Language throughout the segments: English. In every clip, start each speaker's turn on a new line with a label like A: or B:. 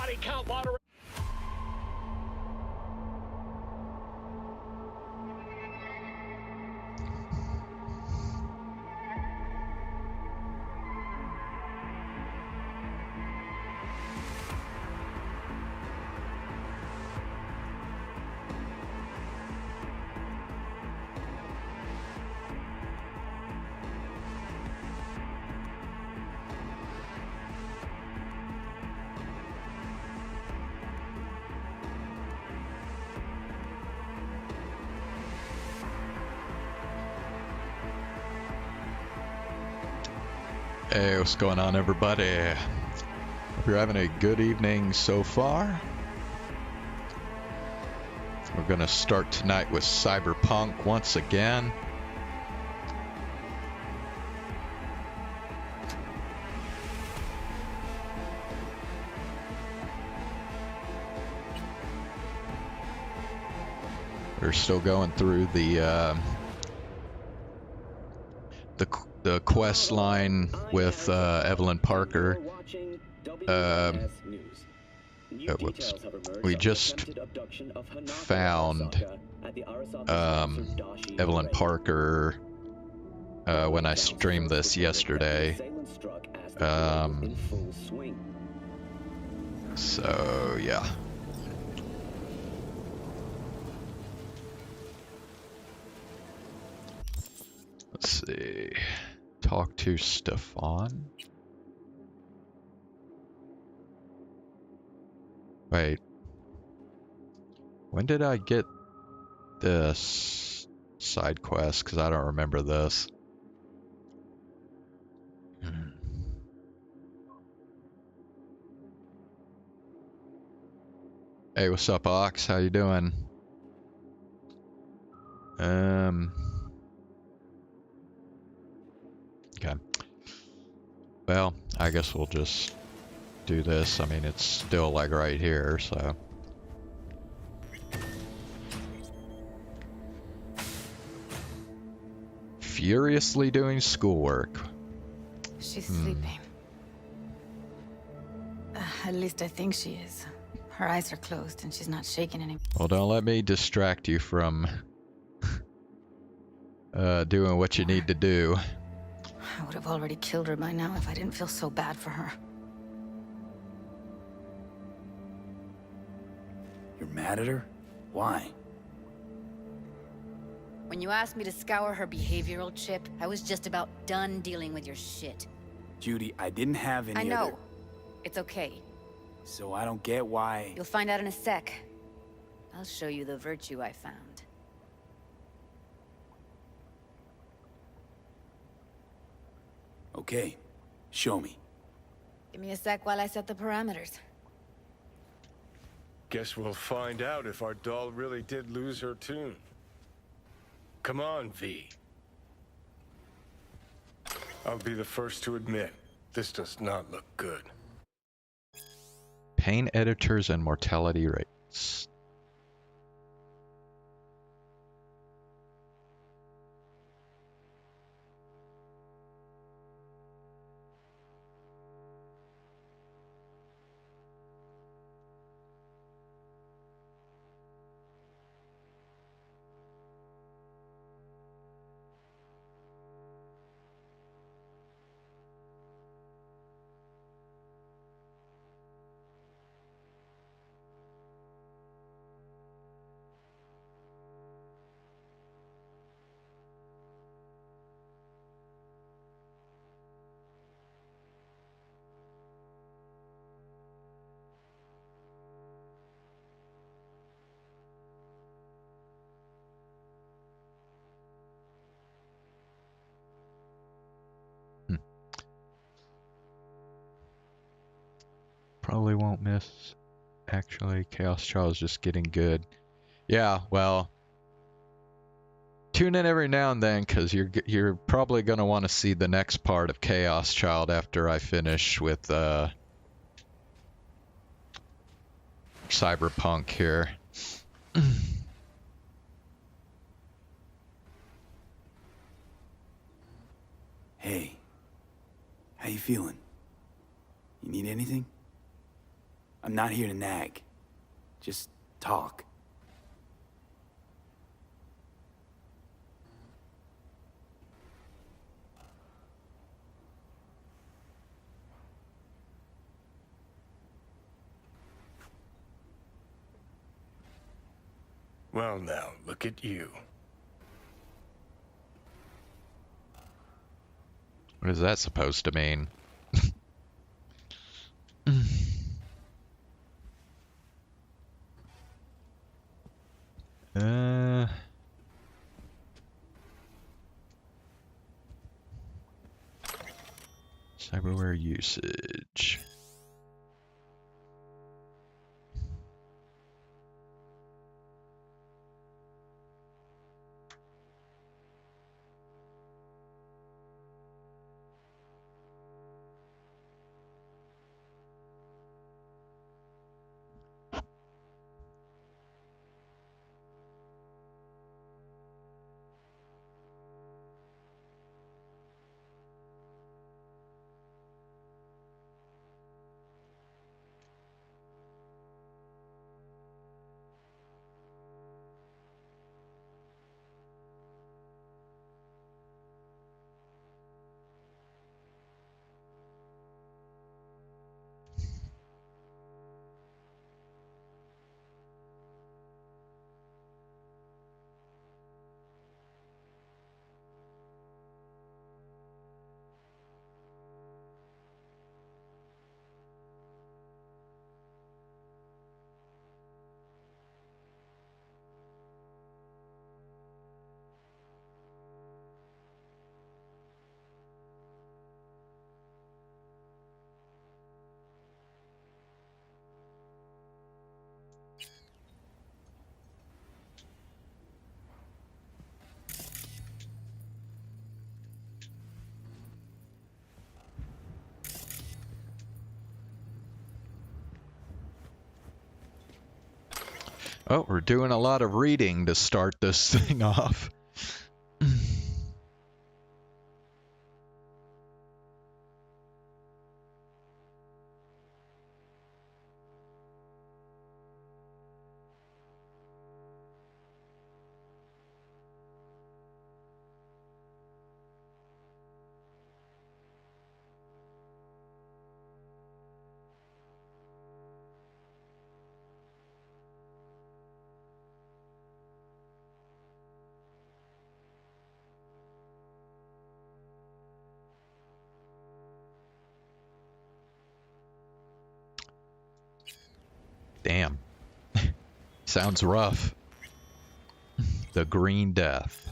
A: body count moderation.
B: Hey, what's going on, everybody? Hope you're having a good evening so far. We're gonna start tonight with Cyberpunk once again. We're still going through the quest line with Evelyn Parker. Whoops. We just found Evelyn Parker when I streamed this yesterday. So yeah. Let's see. Talk to Stefan. Wait. When did I get this side quest? Because I don't remember this. Hey, what's up, Ox? How you doing? Okay. Well, I guess we'll just do this. I mean, it's still like right here, so. Furiously doing schoolwork.
C: She's sleeping. At least I think she is. Her eyes are closed and she's not shaking anymore.
B: Well, don't let me distract you from doing what you need to do.
C: I would have already killed her by now if I didn't feel so bad for her.
D: You're mad at her? Why?
C: When you asked me to scour her behavioral chip, I was just about done dealing with your shit.
D: Judy, I didn't have any
C: I know.
D: other...
C: It's okay.
D: So I don't get why...
C: You'll find out in a sec. I'll show you the virtue I found.
D: Okay, show me.
C: Give me a sec while I set the parameters.
A: Guess we'll find out if our doll really did lose her tune. Come on, V. I'll be the first to admit, this does not look good.
B: Pain editors and mortality rates. Probably won't miss. Actually, Chaos Child is just getting good. Yeah, well, tune in every now and then, because you're probably going to want to see the next part of Chaos Child after I finish with Cyberpunk here.
D: Hey, how you feeling? You need anything? I'm not here to nag. Just talk.
A: Well now, look at you.
B: What is that supposed to mean? uh... Cyberware usage. Oh, we're doing a lot of reading to start this thing off. Damn. Sounds rough. The Green Death.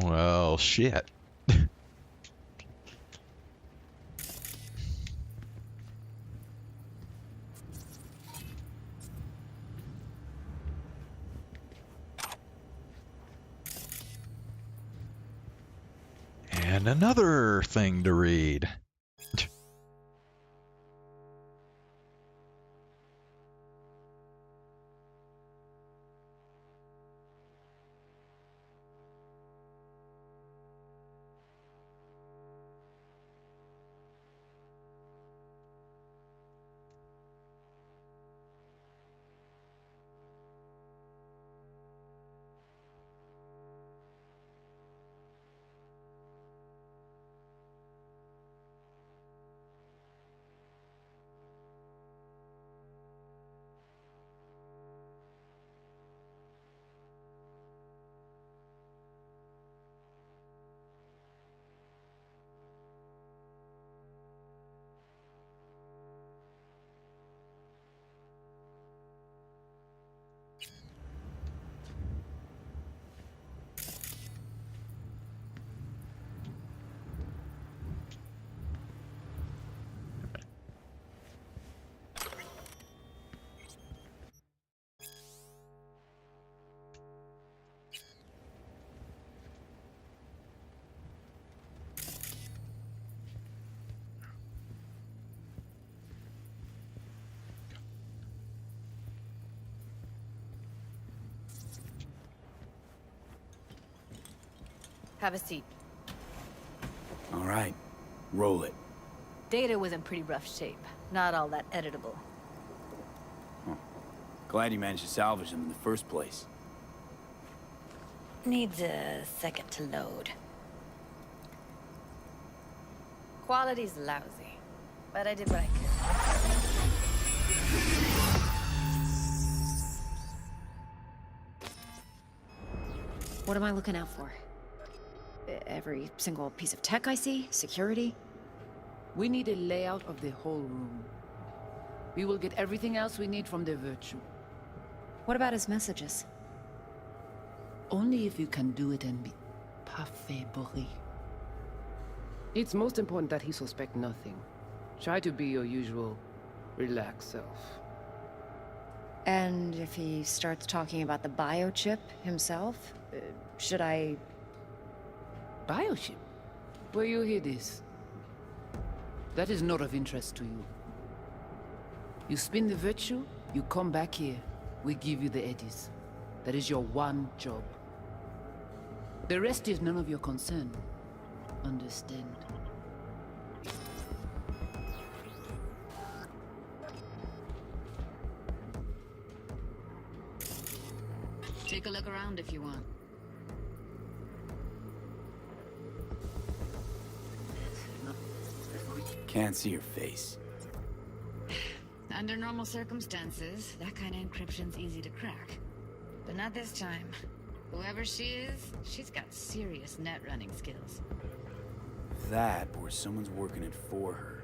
B: Well, shit. And another thing to read.
C: Have a seat.
D: All right, roll it.
C: Data was in pretty rough shape. Not all that editable.
D: Glad you managed to salvage them in the first place.
C: Needs a second to load. Quality's lousy, but I did what I could.
E: What am I looking out for? Every single piece of tech I see? Security?
F: We need a layout of the whole room. We will get everything else we need from the Virtue.
E: What about his messages?
F: Only if you can do it and be parfait bourré. It's most important that he suspect nothing. Try to be your usual, relaxed self.
E: And if he starts talking about the biochip himself, should I...
F: Biochip? Where you hear this? That is not of interest to you. You spin the Virtue, you come back here. We give you the eddies. That is your one job. The rest is none of your concern. Understand?
C: Take a look around if you want.
D: Can't see your face.
C: Under normal circumstances, that kind of encryption's easy to crack. But not this time. Whoever she is, she's got serious net running skills.
D: That, or someone's working it for her.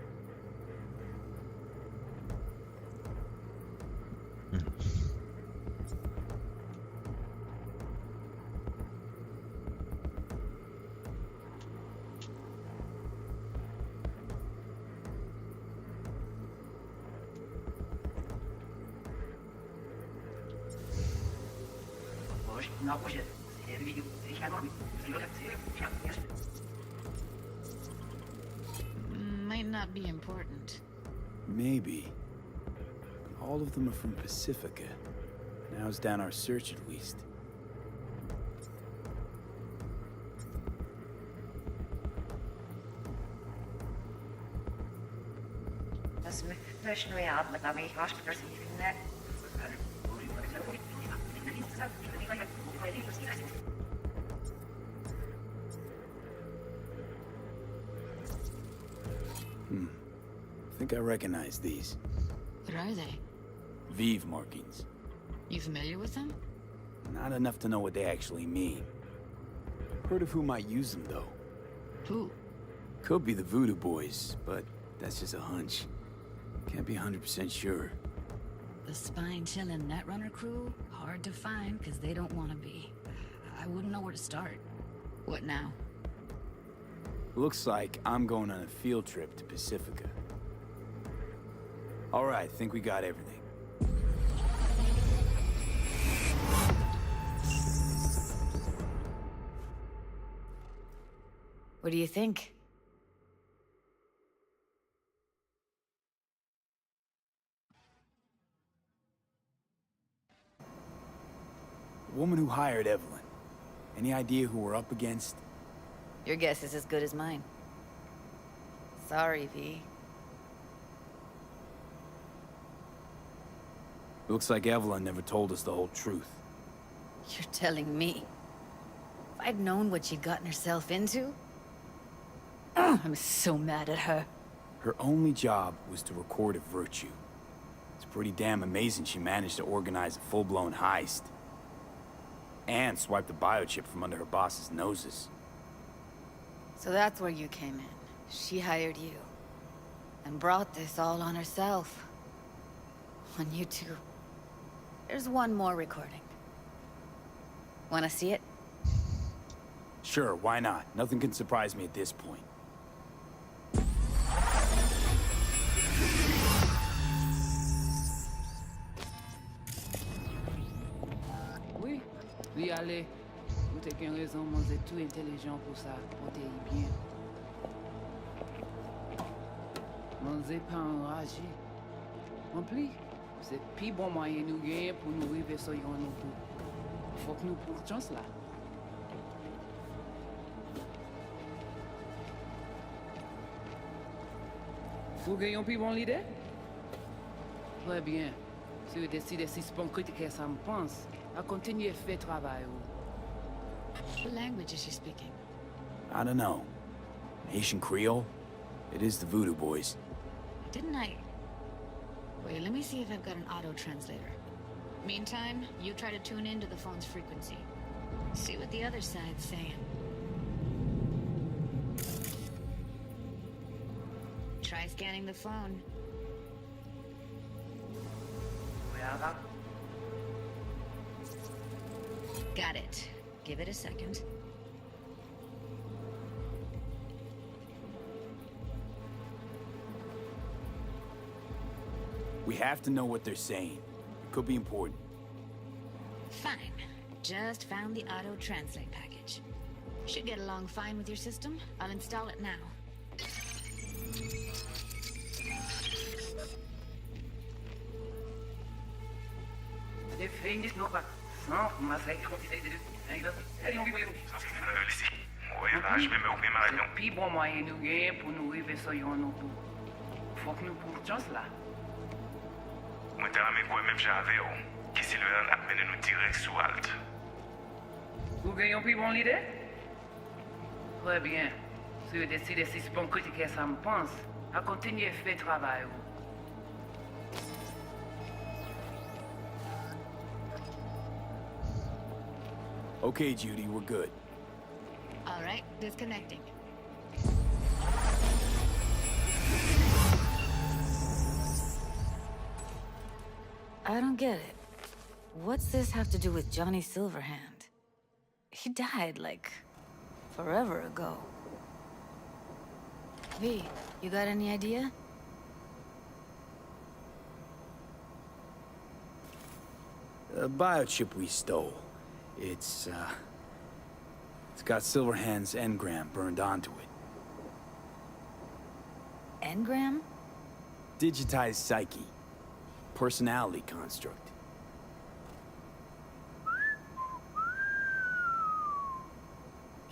C: Might not be important.
D: Maybe. All of them are from Pacifica. Now's down our search at least. I think I recognize these.
C: What are they?
D: Vive markings.
C: You familiar with them?
D: Not enough to know what they actually mean. Heard of who might use them, though.
C: Who?
D: Could be the Voodoo Boys, but that's just a hunch. Can't be 100% sure.
C: The spine-chilling Netrunner crew? Hard to find, because they don't want to be. I wouldn't know where to start. What now?
D: Looks like I'm going on a field trip to Pacifica. All right, think we got everything.
C: What do you think?
D: The woman who hired Evelyn. Any idea who we're up against?
C: Your guess is as good as mine. Sorry, V.
D: Looks like Evelyn never told us the whole truth.
C: You're telling me. If I'd known what she'd gotten herself into... I'm so mad at her.
D: Her only job was to record a Virtue. It's pretty damn amazing she managed to organize a full-blown heist. And swipe the biochip from under her boss's noses.
C: So that's where you came in. She hired you. And brought this all on herself. On you two. There's one more recording. Wanna see it?
D: Sure, why not? Nothing can surprise me at this point.
F: Oui, oui, allez. Vous avez une raison, moi, vous êtes tout intelligent pour ça. Comptez bien. Vous n'êtes pas enragé. En plus, c'est le plus bon moyen nous gagner pour nous arriver sur un auto. Faut que nous prenions chance là. Vous gagnez plus bon l'idée? Très bien. Si vous décidez si sponsor que ça me pense, à continuer à faire travail.
C: What language is she speaking?
D: I don't know. Haitian Creole? It is the Voodoo Boys.
C: Didn't I... Wait, let me see if I've got an auto-translator. Meantime, you try to tune into the phone's frequency. See what the other side's saying. Try scanning the phone. Got it. Give it a second.
D: We have to know what they're saying. It could be important.
C: Fine. Just found the auto-translate package. Should get along fine with your system. I'll install it now.
F: Puis bon moyen nous gagner pour nous arriver sur yon auto. Faut que nous prenions chance là.
G: Mwen te rame kwe mèm jan avè ou, ki Silveran ap mène nou direk sou alt.
F: Vous gagnez plus bon l'idée? Très bien. Si vous décidez si sponsor que ça me pense, à continuer à faire travail.
D: Okay, Judy, we're good.
C: All right, disconnecting. I don't get it. What's this have to do with Johnny Silverhand? He died, like, forever ago. V, you got any idea?
D: The biochip we stole. It's got Silverhand's engram burned onto it.
C: Engram?
D: Digitized psyche. Personality construct.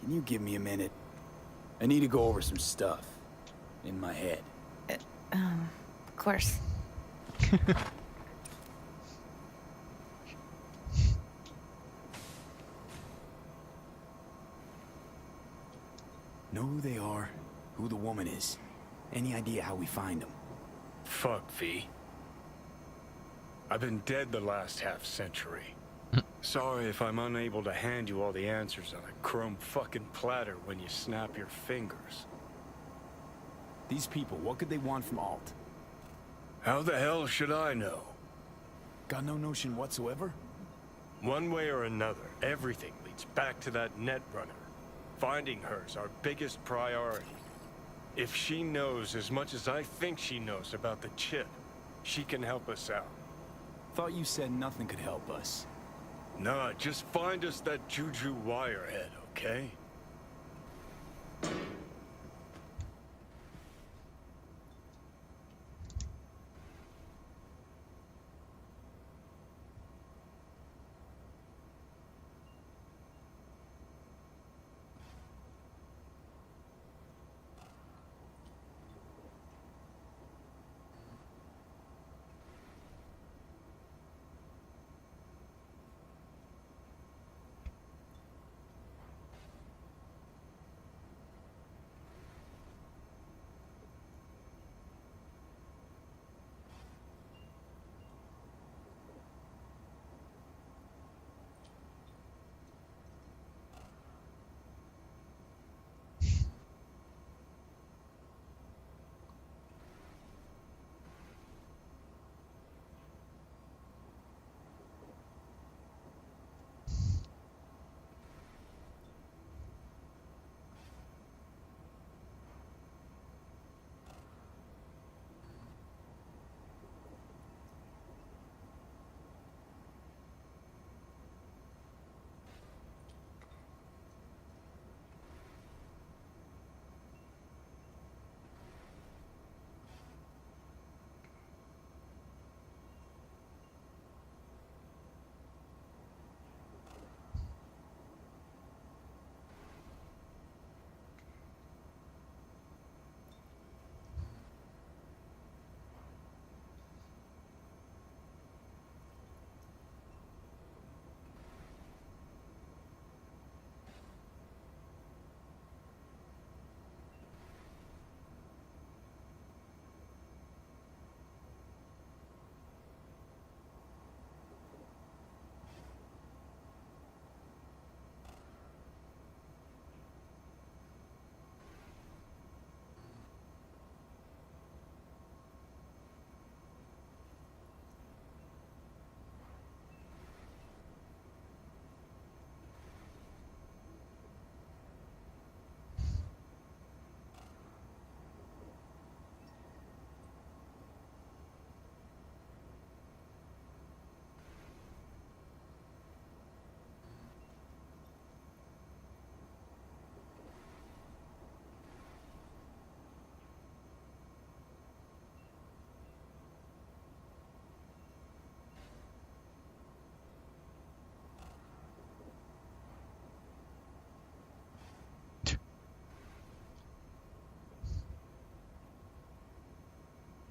D: Can you give me a minute? I need to go over some stuff. In my head.
C: Of course.
D: Know who they are, who the woman is. Any idea how we find them?
A: Fuck, V. I've been dead the last half-century. Sorry if I'm unable to hand you all the answers on a chrome fucking platter when you snap your fingers.
D: These people, what could they want from Alt?
A: How the hell should I know?
D: Got no notion whatsoever?
A: One way or another, everything leads back to that Netrunner. Finding her's our biggest priority. If she knows as much as I think she knows about the chip, she can help us out.
D: Thought you said nothing could help us.
A: Nah, just find us that Juju wirehead, okay?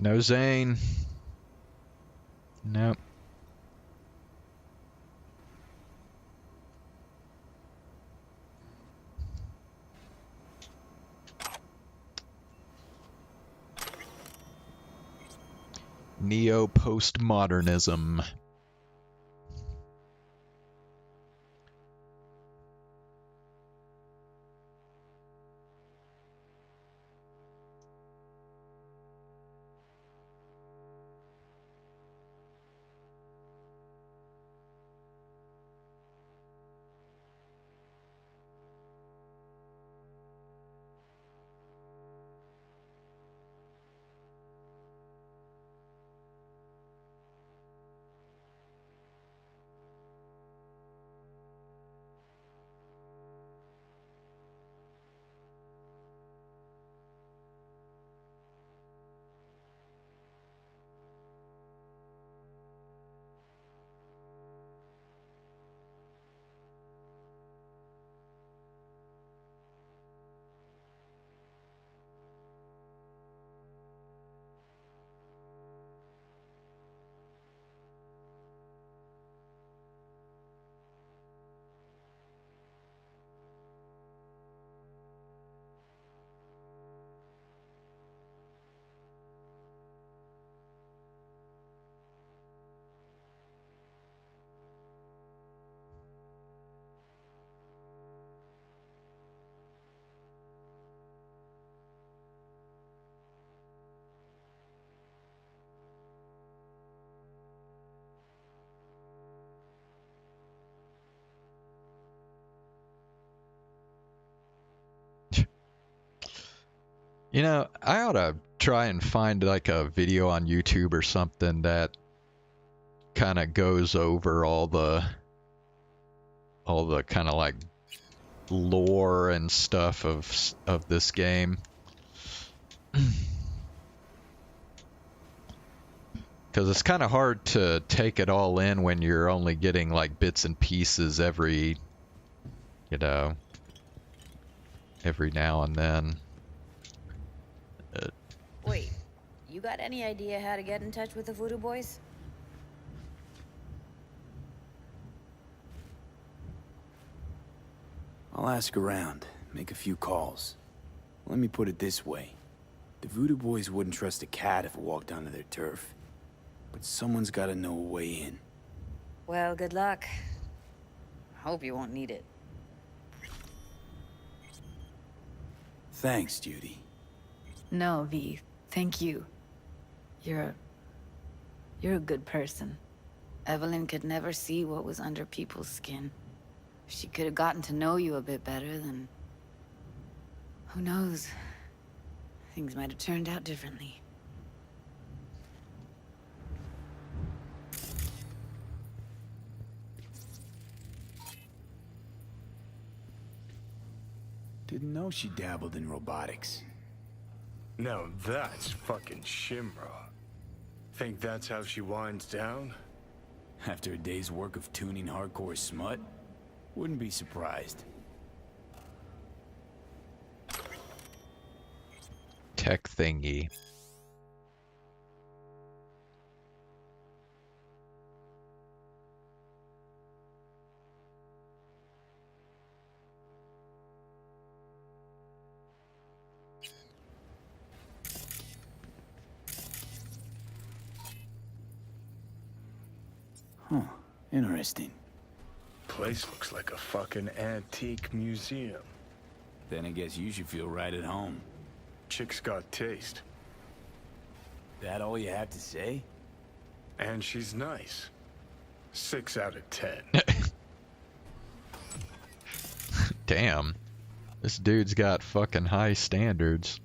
B: No Zane. Nope. Neo-postmodernism. You know, I ought to try and find like a video on YouTube or something that kind of goes over all the kind of like lore and stuff of this game. Because it's kind of hard to take it all in when you're only getting like bits and pieces every, you know, every now and then.
C: Wait, you got any idea how to get in touch with the Voodoo Boys?
D: I'll ask around, make a few calls. Let me put it this way. The Voodoo Boys wouldn't trust a cat if it walked onto their turf. But someone's gotta know a way in.
C: Well, good luck. Hope you won't need it.
D: Thanks, Judy.
C: No, V. Thank you. You're a good person. Evelyn could never see what was under people's skin. If she could have gotten to know you a bit better, then... who knows? Things might have turned out differently.
D: Didn't know she dabbled in robotics.
A: Now that's fucking Shimra. Think that's how she winds down?
D: After a day's work of tuning hardcore smut? Wouldn't be surprised.
B: Tech thingy.
D: Huh. Interesting.
A: Place looks like a fucking antique museum.
D: Then I guess you should feel right at home.
A: Chick's got taste.
D: That all you have to say?
A: And she's nice. 6 out of 10.
B: Damn. This dude's got fucking high standards.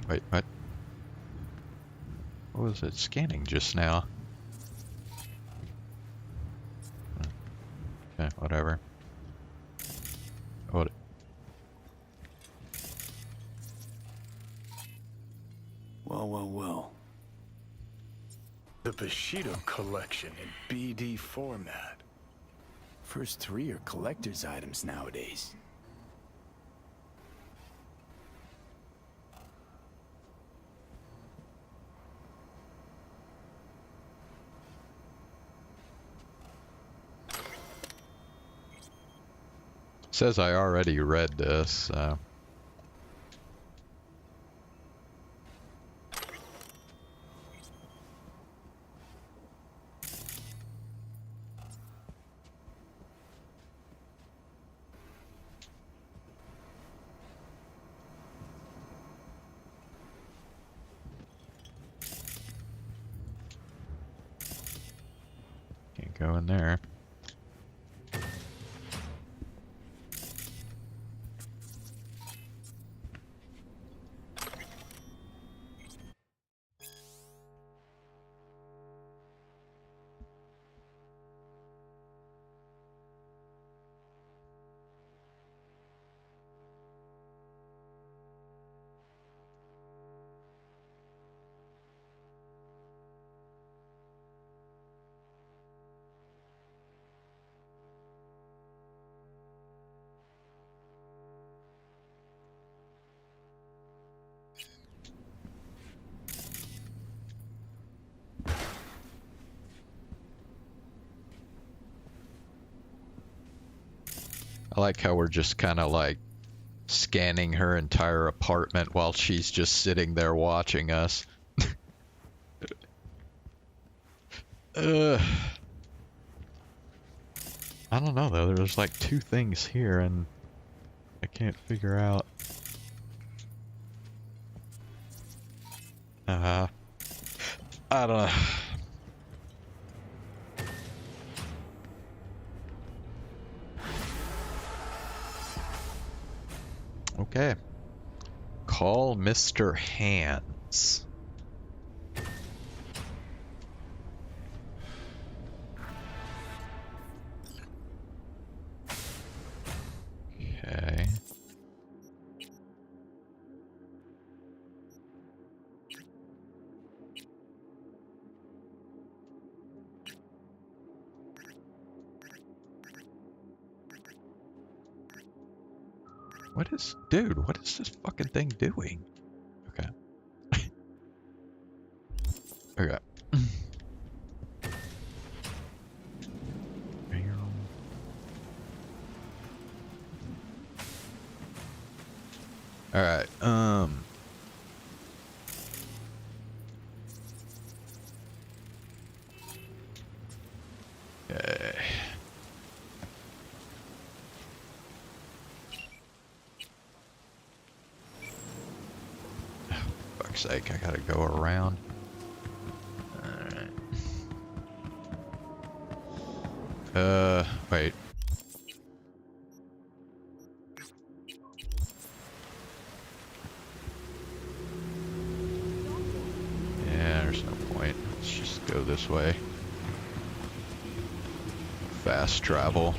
B: Wait, what? What was it scanning just now? Okay, whatever. What?
D: Well.
A: The Bushido collection in BD format.
D: First 3 are collector's items nowadays.
B: Says I already read this, so. Can't go in there. I like how we're just kind of like scanning her entire apartment while she's just sitting there watching us. I don't know though, there's like 2 things here and I can't figure out. I don't know. Okay. Call Mr. Hands. Okay. What is, dude, what is this fucking thing doing? Okay. Okay. Alright, okay. Fuck's sake, I gotta go around. Alright. Wait. Yeah, there's no point. Let's just go this way. Fast travel.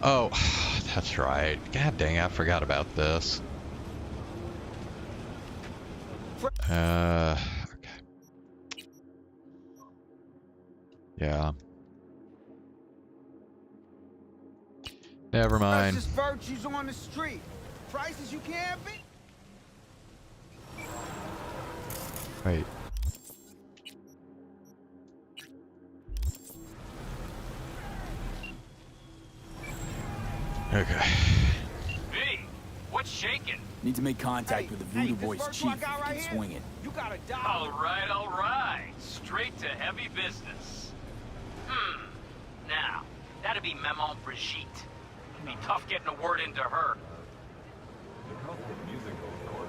B: Oh, that's right. God dang, I forgot about this. Okay. Yeah. Never mind.
H: Precious virtues on the street. Prices you can't beat.
B: Wait. Okay.
I: B, what's shaking?
D: Need to make contact with the Voodoo Boys
H: this
D: chief
H: virtue I
D: if
H: got
D: you
H: right
D: can
H: here,
D: swing it.
H: You gotta die.
I: All right. Straight to heavy business. Now, that'd be Maman Brigitte. It'd be tough getting a word into her.
J: The musical court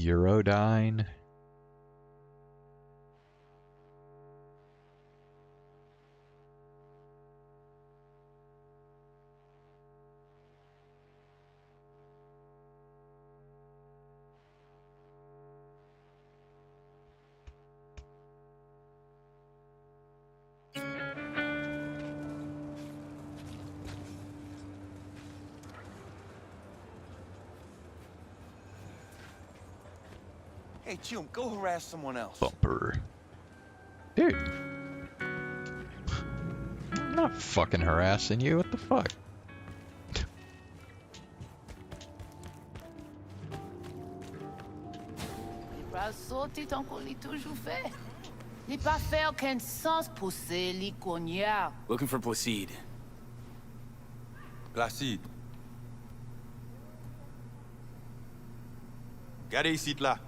B: Eurodyne.
H: Hey, Jim, go harass someone else.
B: Bumper. Dude. I'm not fucking harassing you. What the fuck?
F: Les pas sorti tant qu'on l'a toujours fait. Les pas fait aucun sens pour ces les cognards.
D: Looking for Placide.
J: Placide. Regardez ici, là.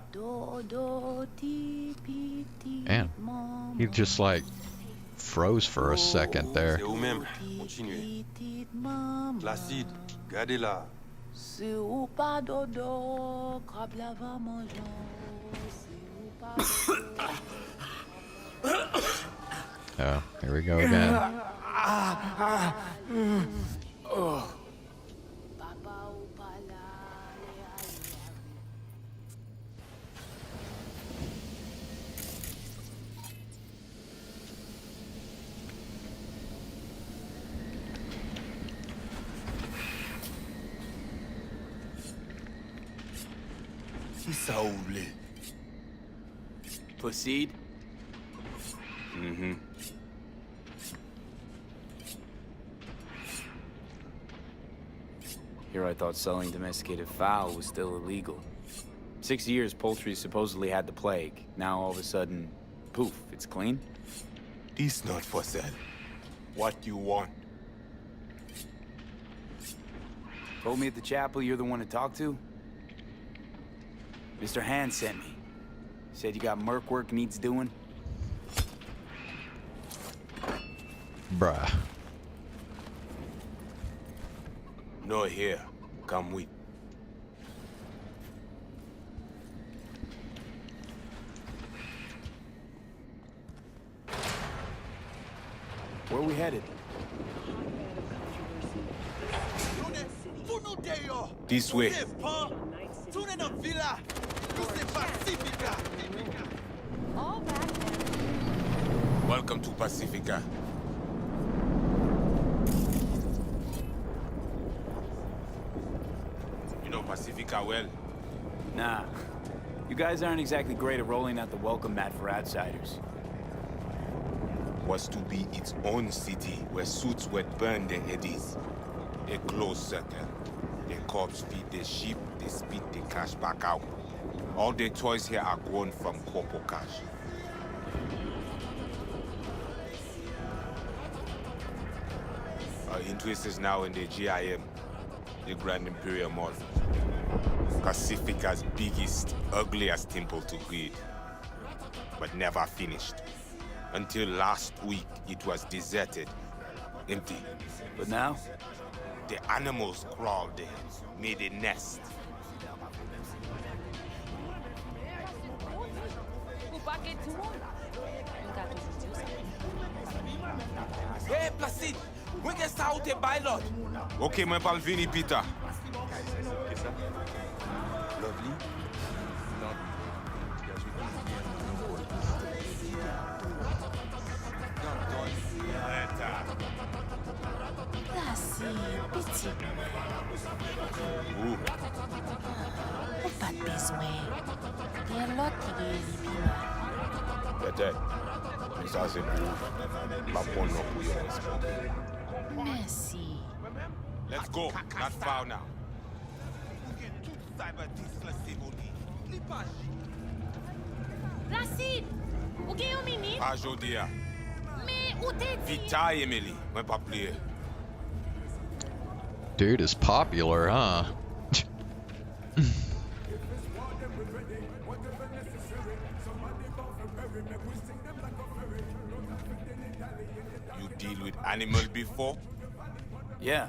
B: Man, he just like froze for a second there.
J: C'est vous-même. Continuez. Placide, regardez là.
F: C'est ou pas dodo, crabe lava mangeant. C'est ou pas
B: Oh, here we go again.
H: Qui ça ouvre?
D: Placide? Mm-hmm. Here I thought selling domesticated fowl was still illegal. 6 years poultry supposedly had the plague. Now all of a sudden, poof, it's clean?
H: This not for sale. What you want?
D: Told me at the chapel you're the one to talk to? Mr. Hand sent me. Said you got merc work needs doing?
B: Bruh.
H: No here. Come with.
D: Where are we headed?
H: This way. Welcome to Pacifica. You know Pacifica well?
D: Nah. You guys aren't exactly great at rolling out the welcome mat for outsiders.
H: Was to be its own city where suits would burn their headies. A closed circle. The corpse feed the sheep, they spit the cash back out. All the toys here are grown from corpo cash. Our interest is now in the GIM, the Grand Imperial Mall. Pacifica's biggest, ugliest temple to greed. But never finished. Until last week, it was deserted, empty.
D: But now?
H: The animals crawled there, made a nest.
K: Hey, Placide, we can start a pilot.
H: Okay, my pal Vinny Peter.
J: Lovely.
F: Placide, petit.
H: Où?
F: Pas de besoin. Il y a l'autre qui est libre.
H: Peut-être. Mais ça, c'est pour... Pas pour non pour y
F: Merci.
H: Let's go. Not far now.
F: Placide, où est un minute?
H: Pas aujourd'hui.
F: Mais où t'es dit?
H: Vita, Emily. Moi, pas plier.
B: Dude is popular, huh?
H: You deal with animals before?
D: Yeah,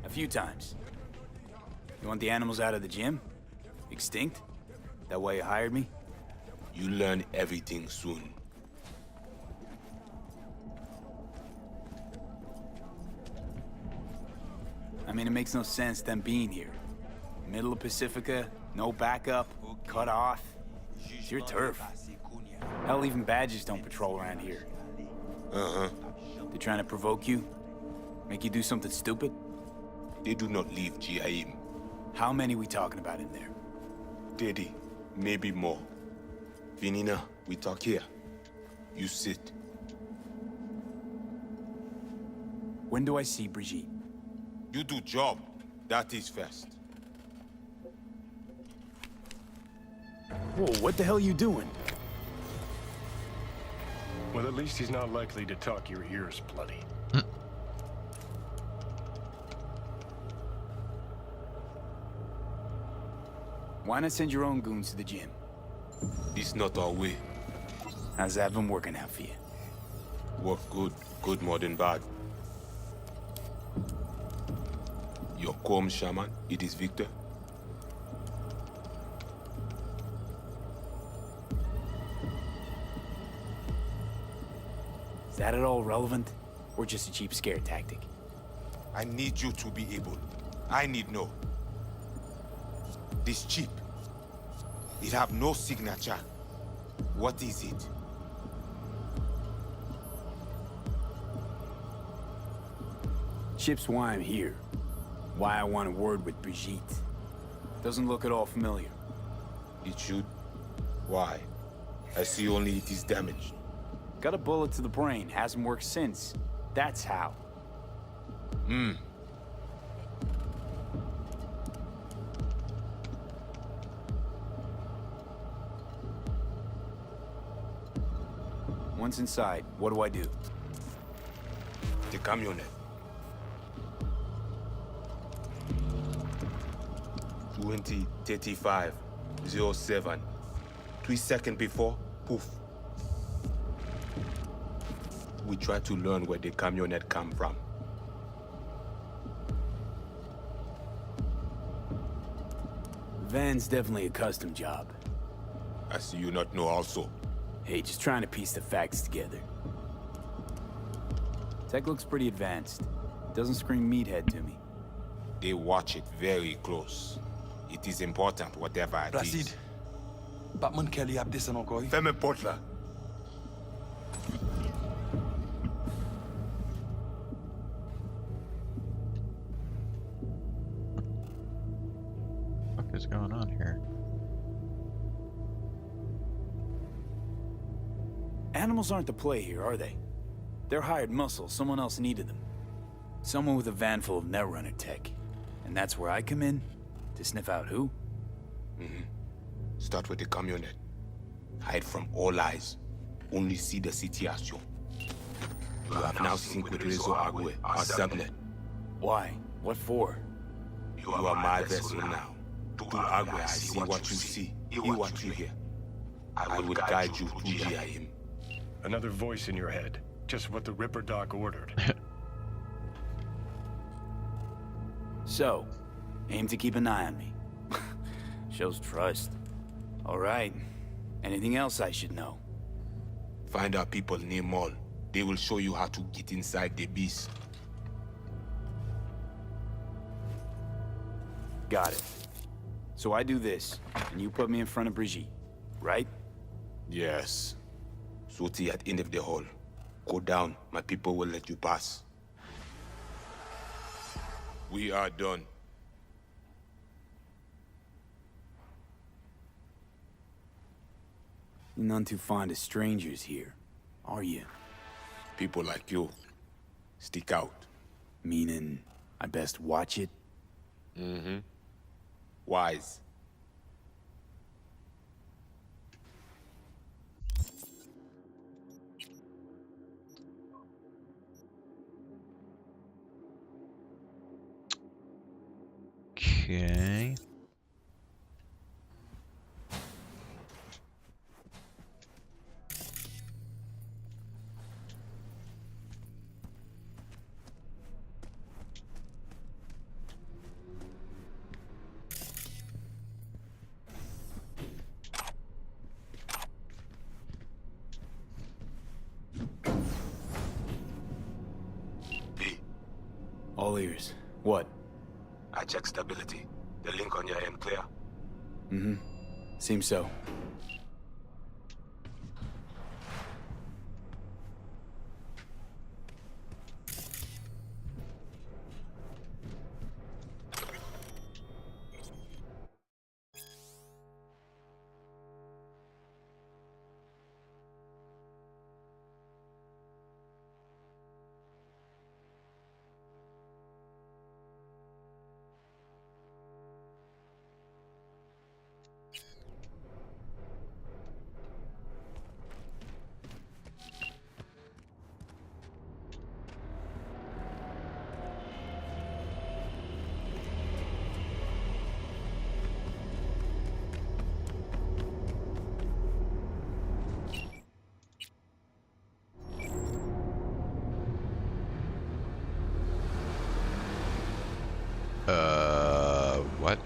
D: a few times. You want the animals out of the gym? Extinct? That why you hired me?
H: You learn everything soon.
D: I mean, it makes no sense them being here. Middle of Pacifica, no backup, cut off. It's your turf. Hell, even badges don't patrol around here.
H: Uh-huh.
D: They're trying to provoke you? Make you do something stupid?
H: They do not leave GIM.
D: How many we talking about in there?
H: 30, maybe more. Vinina, we talk here. You sit.
D: When do I see Brigitte?
H: You do job. That is first.
D: Whoa, what the hell you doing?
A: Well, at least he's not likely to talk your ears bloody.
D: Why not send your own goons to the gym?
H: It's not our way.
D: How's that been working out for you?
H: Work good. Good more than bad. Your Kom shaman, it is Victor.
D: Is that at all relevant? Or just a cheap scare tactic?
H: I need you to be able. I need know. This chip. It have no signature. What is it?
D: Chip's why I'm here. Why I want a word with Brigitte. Doesn't look at all familiar.
H: It should. Why? I see only it is damaged.
D: Got a bullet to the brain, hasn't worked since. That's how. Once inside, what do I do?
H: The camionette. 20:35:07. 3 seconds before, poof. We try to learn where the camionette come from.
D: Van's definitely a custom job.
H: I see you not know also.
D: Hey, just trying to piece the facts together. Tech looks pretty advanced. Doesn't scream meathead to me.
H: They watch it very close. It is important, whatever it
K: Placide.
H: is.
K: Batman Kelly ap desen encore.
H: Fais-moi porte là.
B: What is going on here?
D: Animals aren't the play here, are they? They're hired muscle. Someone else needed them. Someone with a van full of Netrunner tech. And that's where I come in? To sniff out who?
H: Start with the camionette. Hide from all eyes. Only see the situation. You have now synced with Rezo Agwe, our subnet.
D: Why? What for?
H: You are my vessel now. To Agwe, I see what you see, hear what you hear. I will guide you to GIM.
A: Another voice in your head. Just what the Ripper Doc ordered.
D: So, aim to keep an eye on me. Shows trust. All right. Anything else I should know?
H: Find out people near Mall. They will show you how to get inside the beast.
D: Got it. So I do this, and you put me in front of Brigitte, right?
H: Yes. Soti at end of the hall. Go down. My people will let you pass. We are done.
D: You're none too fond of strangers here, are you?
H: People like you. Stick out.
D: Meaning, I best watch it?
H: Wise.
B: Okay.
D: All ears. What?
H: I checked stability. The link on your end clear?
D: Mm-hmm. Seems so.
B: What?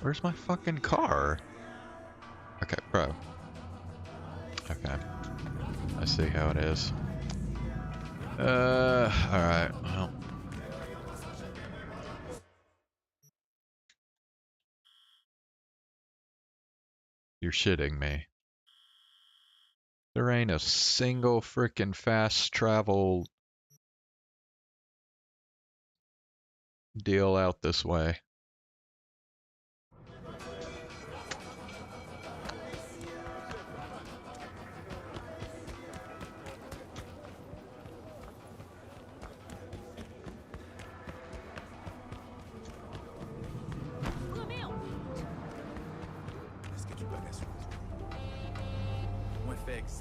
B: Where's my fucking car? Okay, bro. Okay. I see how it is. Alright, well. You're shitting me. There ain't a single frickin' fast travel deal out this way.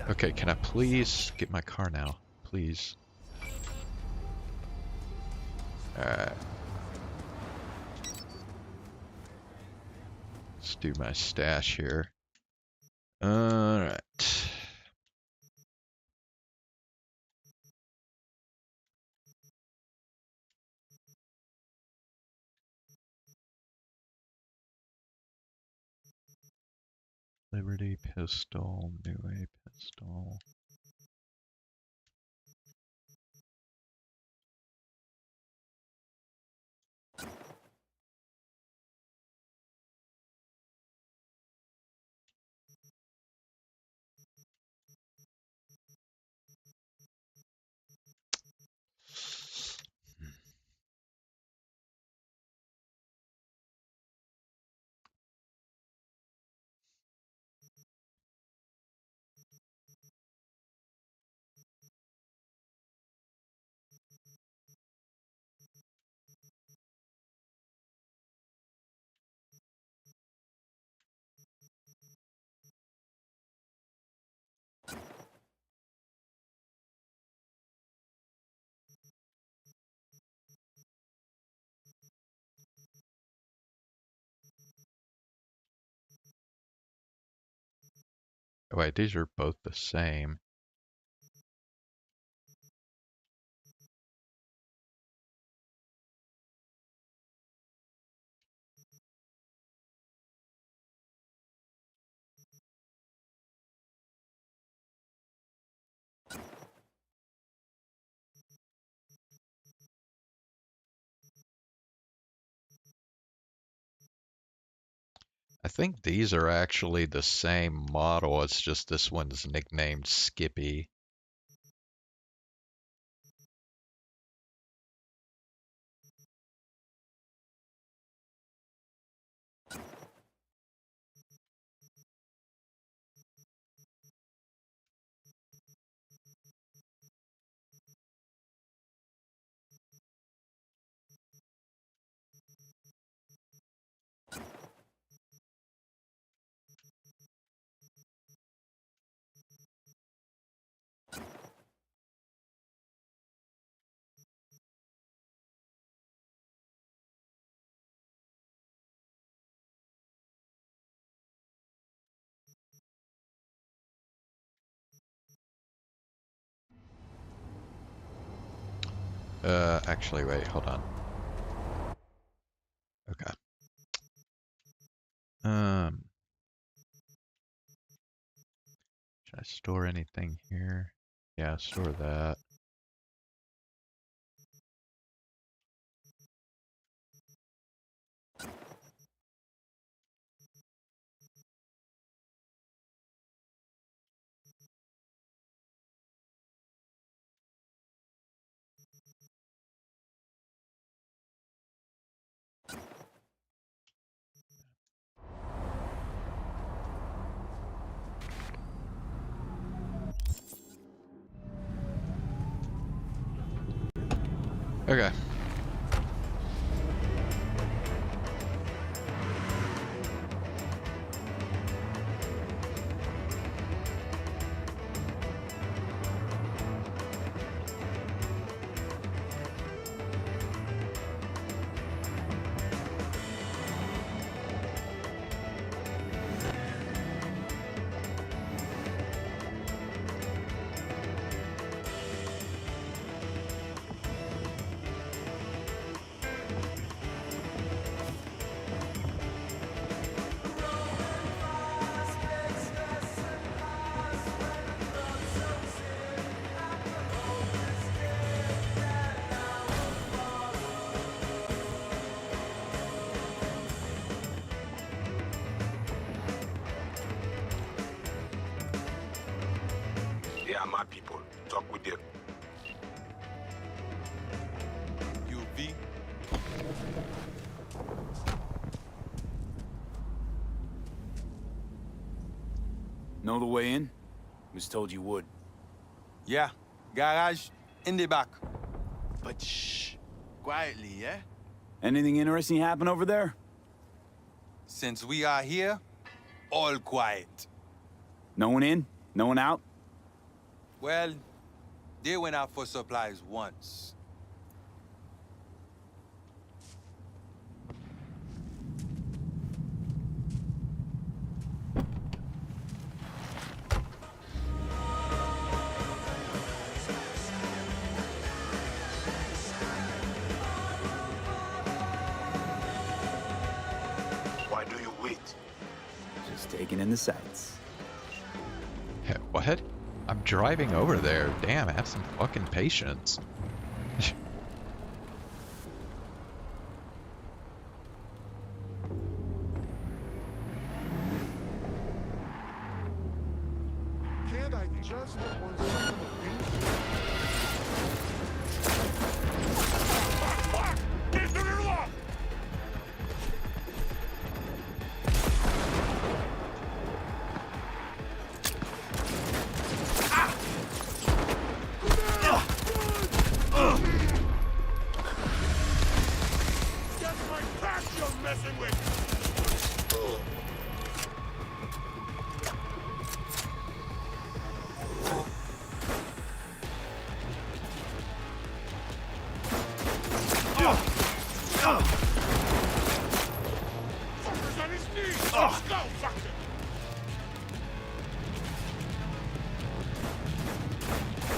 B: Okay, can I please get my car now? Please. Alright. Let's do my stash here. Alright. Liberty pistol, new A pistol. Oh, wait, these are both the same. I think these are actually the same model, it's just this one's nicknamed Skippy. Actually, wait, hold on. Okay. Should I store anything here? Yeah, store that. Okay.
H: They are my people. Talk with them.
J: UV.
D: Know the way in? Was told you would.
J: Yeah, garage in the back.
K: But shh. Quietly, yeah?
D: Anything interesting happen over there?
J: Since we are here, all quiet.
D: No one in? No one out?
J: Well, they went out for supplies once.
H: Why do you wait?
D: Just taking in the sights.
B: Hey, what? I'm driving over there. Damn, have some fucking patience.
L: Can't I just get one second of peace?
H: That's my pack you're messing with! Fucker's on his knees! Let's go, fucker!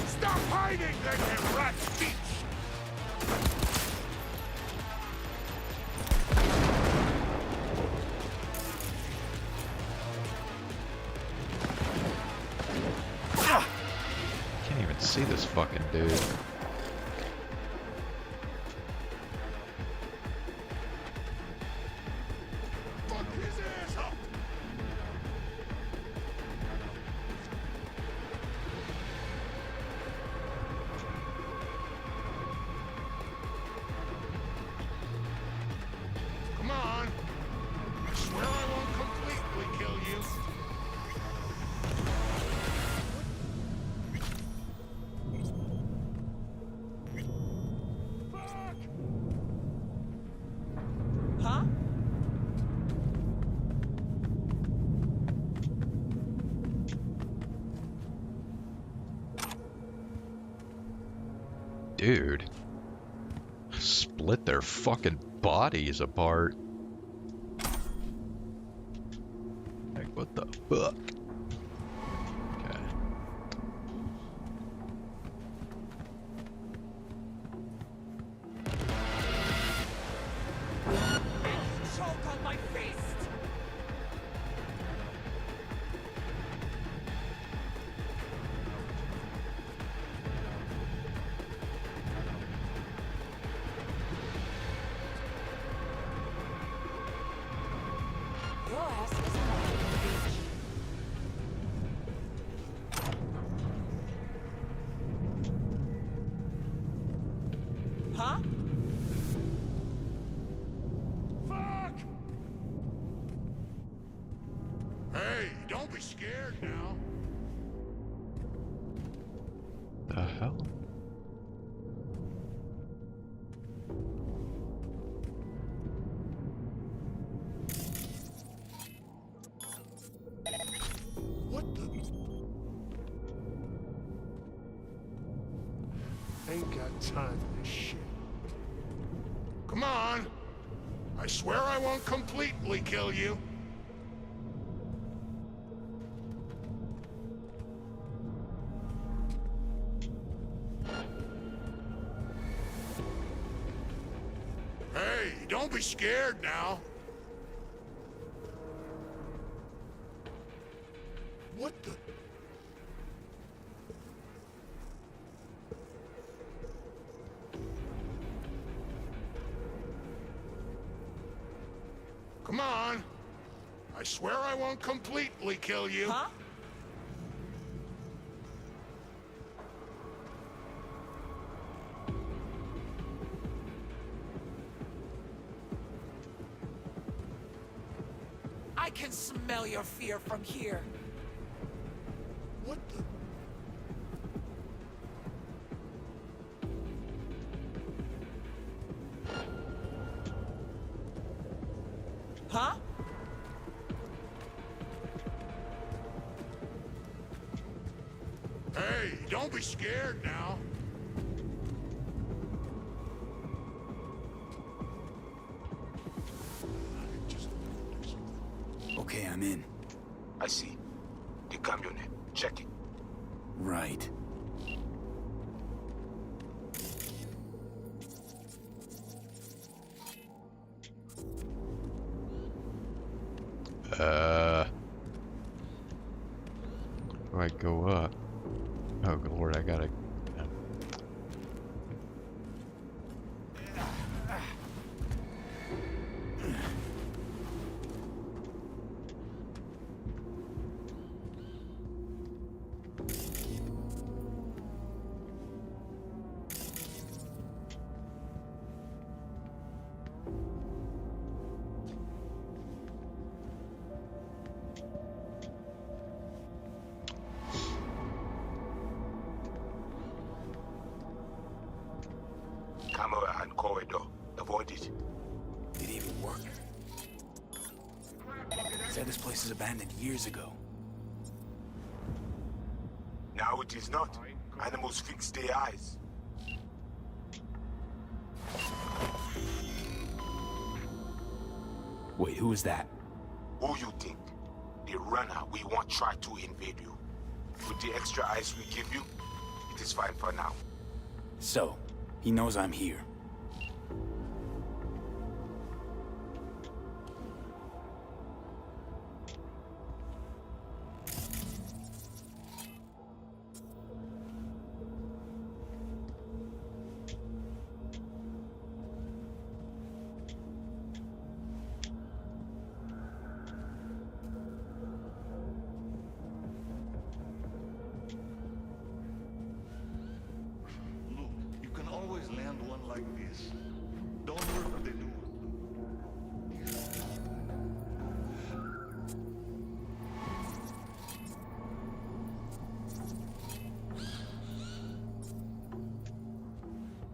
H: Stop hiding, then, you rat feet!
B: Can't even see this fucking dude.
H: Fuck his ass up! Come on! I swear I won't completely kill you.
K: Huh?
B: Dude. Split their fucking bodies apart. Like, what the fuck? Okay.
K: Huh?
L: Fuck! Hey, don't be scared now.
B: The hell?
L: What the? Ain't got time for this shit. Come on! I swear I won't completely kill you. Hey, don't be scared now. What the? Come on. I swear I won't completely kill you.
K: Huh? I can smell your fear from here.
L: What the?
K: Huh?
L: Hey, don't be scared now.
D: Okay, I'm in.
H: I see. The camionette. Check it.
D: Right.
B: Do I go up? Oh, good lord, I gotta.
H: Camera and corridor. Avoid it.
D: Did it even work? Said this place is abandoned years ago.
H: Now it is not. Animals fix their eyes.
D: Wait, who is that?
H: Who you think? The runner we want try to invade you. With the extra ice we give you, it is fine for now.
D: So, he knows I'm here.
L: Look, you can always land one like this. Don't work with the new one.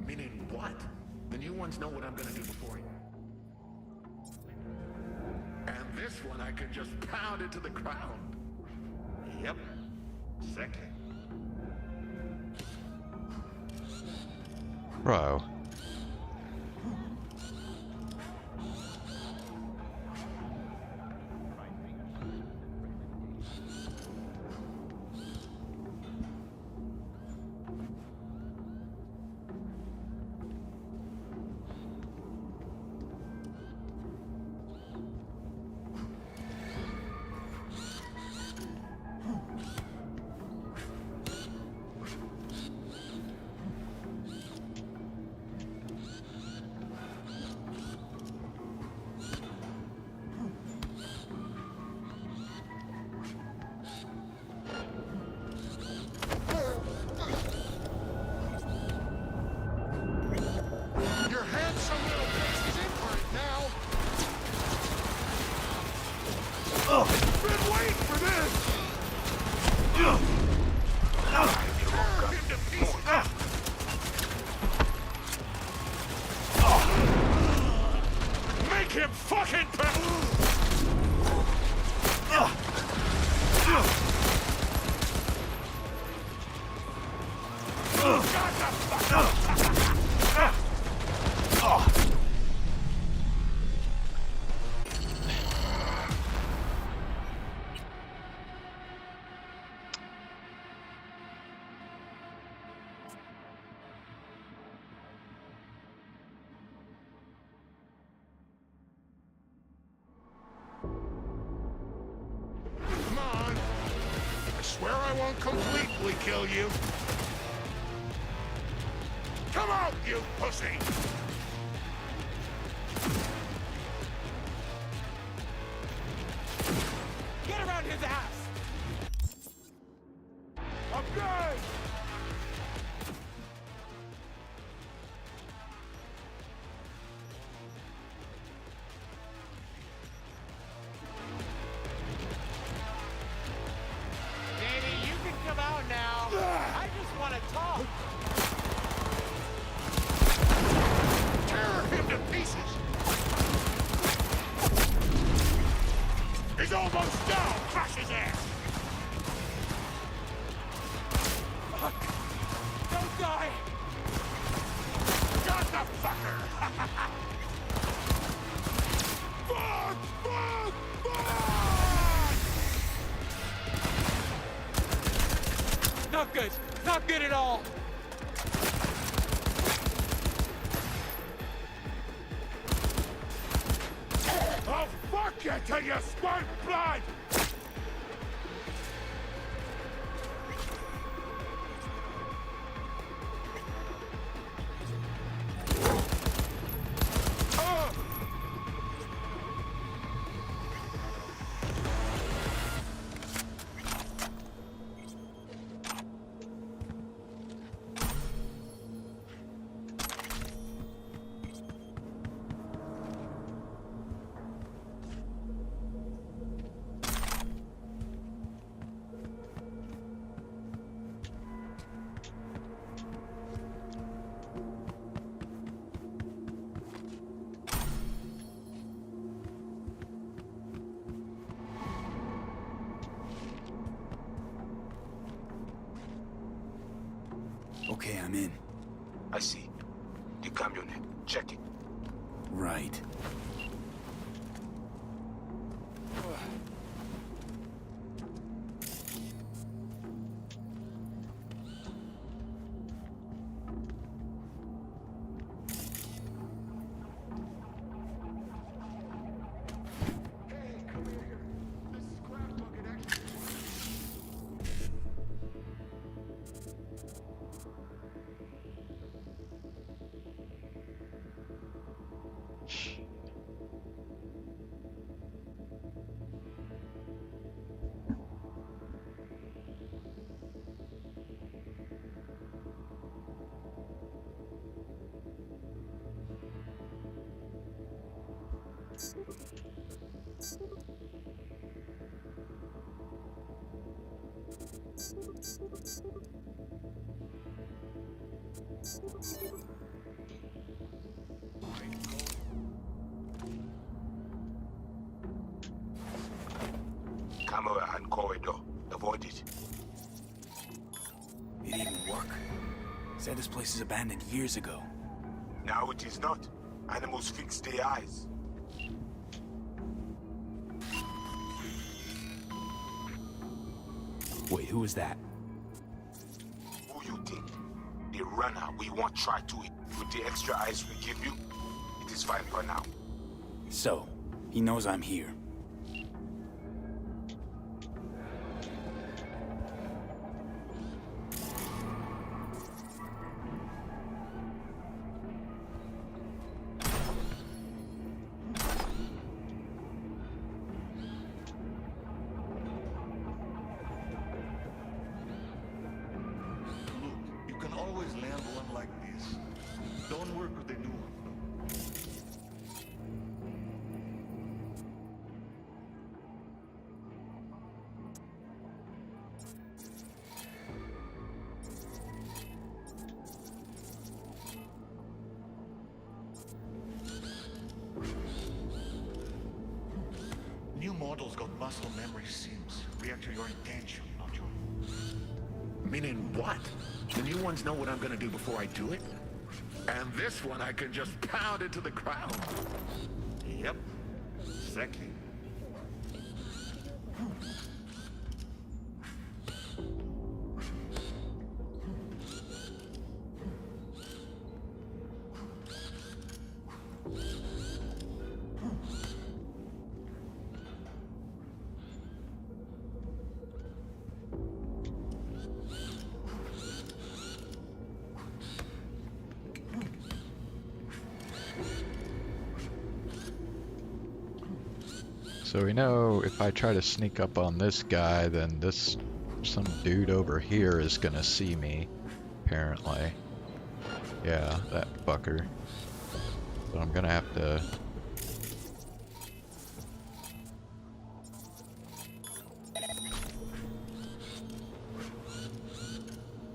L: Meaning what? The new ones know what I'm gonna do before you. And this one I can just pound into the ground. Yep. Second.
B: Bro.
L: fucking Come on. I swear I won't completely kill you. Come out, you pussy!
K: Get around his ass!
L: I'm good!
K: Baby, you can come out now. I just want to talk.
L: Tear him to pieces! He's almost down! Crush his ass!
K: Fuck. Don't die!
L: Got the fucker! Fuck! Fuck! Fuck!
K: Not good. Not good at all.
L: I'll fuck you till you squirt blood!
D: Okay, I'm in.
H: I see. The camionette. Check it.
D: Right.
H: Camera and corridor. Avoid it.
D: It didn't work. Said this place is abandoned years ago.
H: Now it is not. Animals fix their eyes.
D: Wait, who is that?
H: Who you think? The runner we won't try to it. With the extra eyes we give you, it is fine for now.
D: So, he knows I'm here.
M: You can always land one like this. Don't work with the new one.
L: models got muscle memory sims. React to your intention, not your... Meaning what? The new ones know what I'm gonna do before I do it? And this one I can just pound into the ground. Yep. Sexy.
B: So we know if I try to sneak up on this guy, then some dude over here is gonna see me, apparently. Yeah, that fucker. So I'm gonna have to...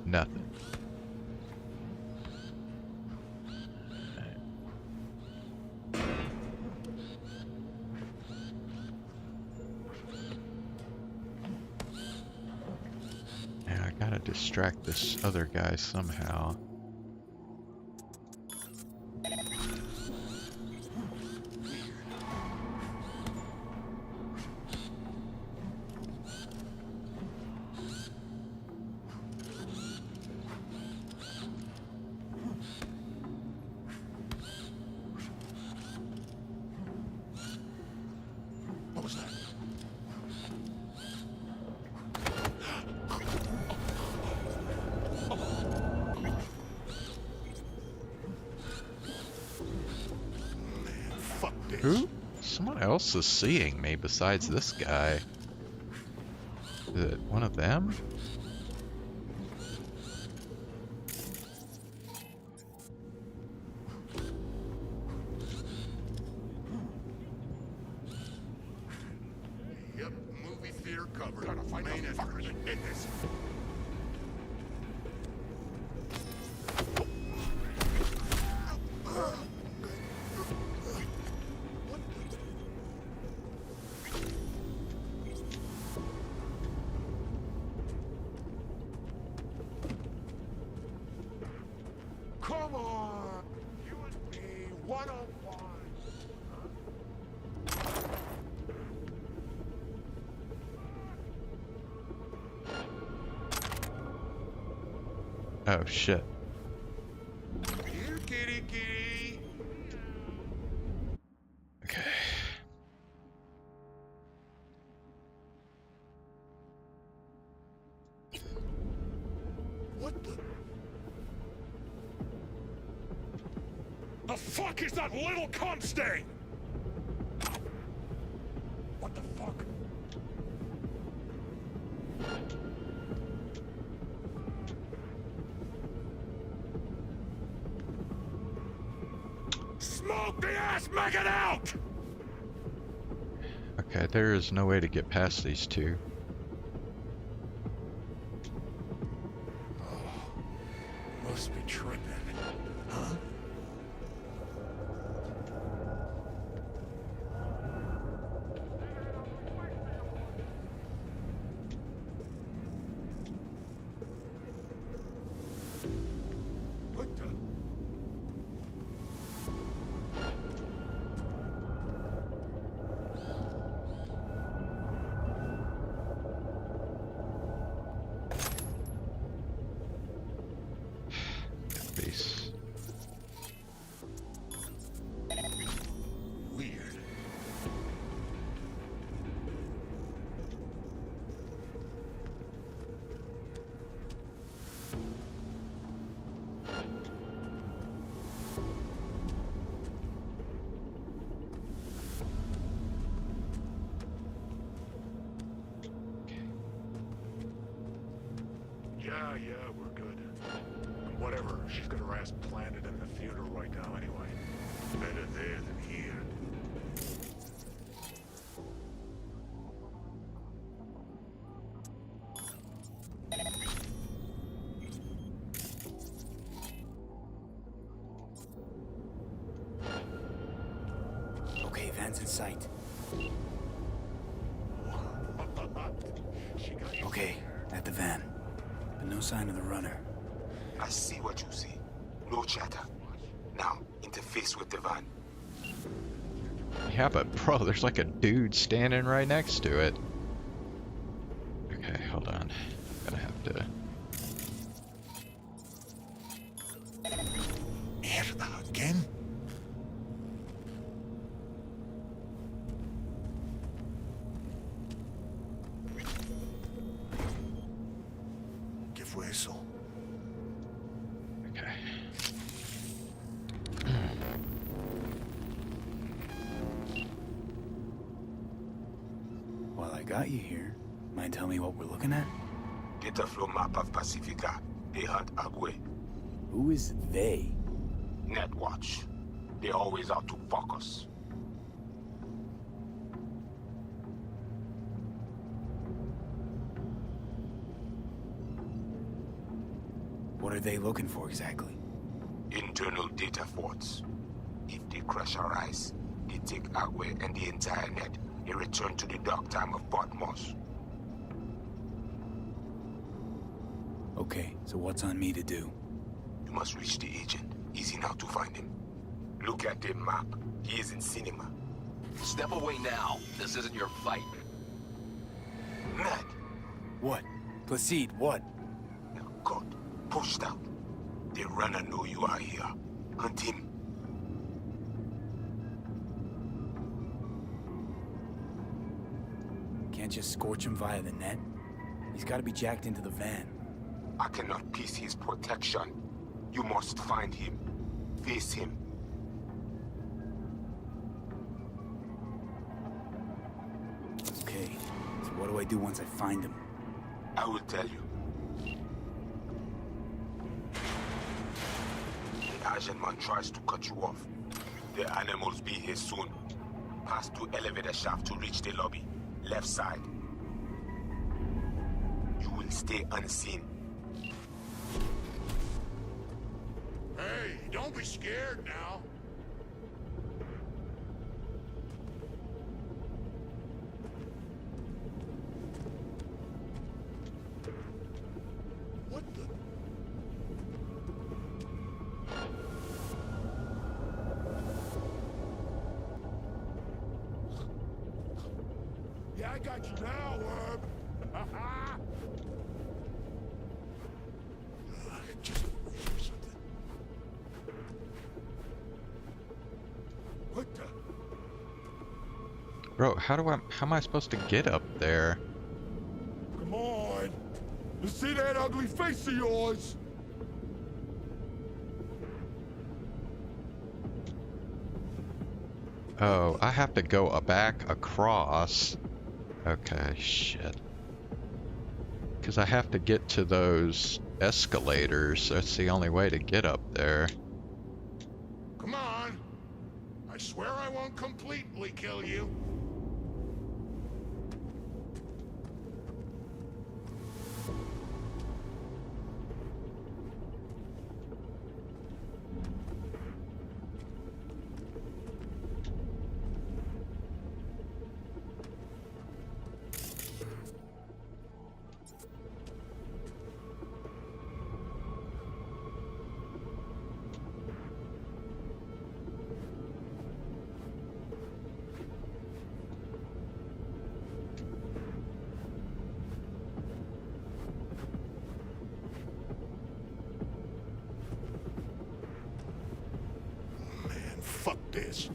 B: Nothing. Distract this other guy somehow.
L: What was that?
B: Who? Someone else is seeing me besides this guy. Is it one of them?
L: Yep, movie theater covered. Gotta find the fucker that did this. Come on! You and me, one-on-one!
B: Oh shit.
L: Here, kitty, kitty!
B: Okay.
L: What the... The fuck is that little cunt stain? What the fuck? Smoke the ass maggot out!
B: Okay, there is no way to get past these two.
L: Must be tripping. Huh? What the?
B: Base.
L: Weird. Yeah, we're good. And whatever, she's got her ass planted in the theater right now anyway. Better there than here.
D: Okay, van's in sight. No sign of the runner.
H: I see what you see. No chatter. Now, interface with the van.
B: Yeah, but bro, there's like a dude standing right next to it. Okay, hold on. I'm gonna have to...
L: Mierda, again? ¿Qué fue eso?
B: Okay.
D: While I got you here, mind telling me what we're looking at?
H: Data flow map of Pacifica. They hunt Agwe.
D: Who is they?
H: Netwatch. They always out to fuck us.
D: What are they looking for exactly?
H: Internal data forts. If they crush our eyes, they take Agwe and the entire net and return to the dark time of Patmos.
D: Okay, so what's on me to do?
H: You must reach the agent. Easy now to find him. Look at the map. He is in cinema.
N: Step away now. This isn't your fight.
H: Ned!
D: What? Placide, what?
H: Now, God. Pushed out. The runner know you are here. Hunt him.
D: Can't just scorch him via the net? He's gotta be jacked into the van.
H: I cannot piece his protection. You must find him. Face him.
D: Okay, so what do I do once I find him?
H: I will tell you. The agent man tries to cut you off. The animals be here soon. Pass to elevator shaft to reach the lobby. Left side. You will stay unseen.
L: Hey, don't be scared now. What the? Yeah, I got you now, Herb. Just something. What the?
B: Bro, how am I supposed to get up there?
L: Come on. Let's see that ugly face of yours.
B: Oh, I have to go back across. Okay, shit. Because I have to get to those escalators. That's the only way to get up there.
L: Come on. I swear I won't completely kill you. Fuck this.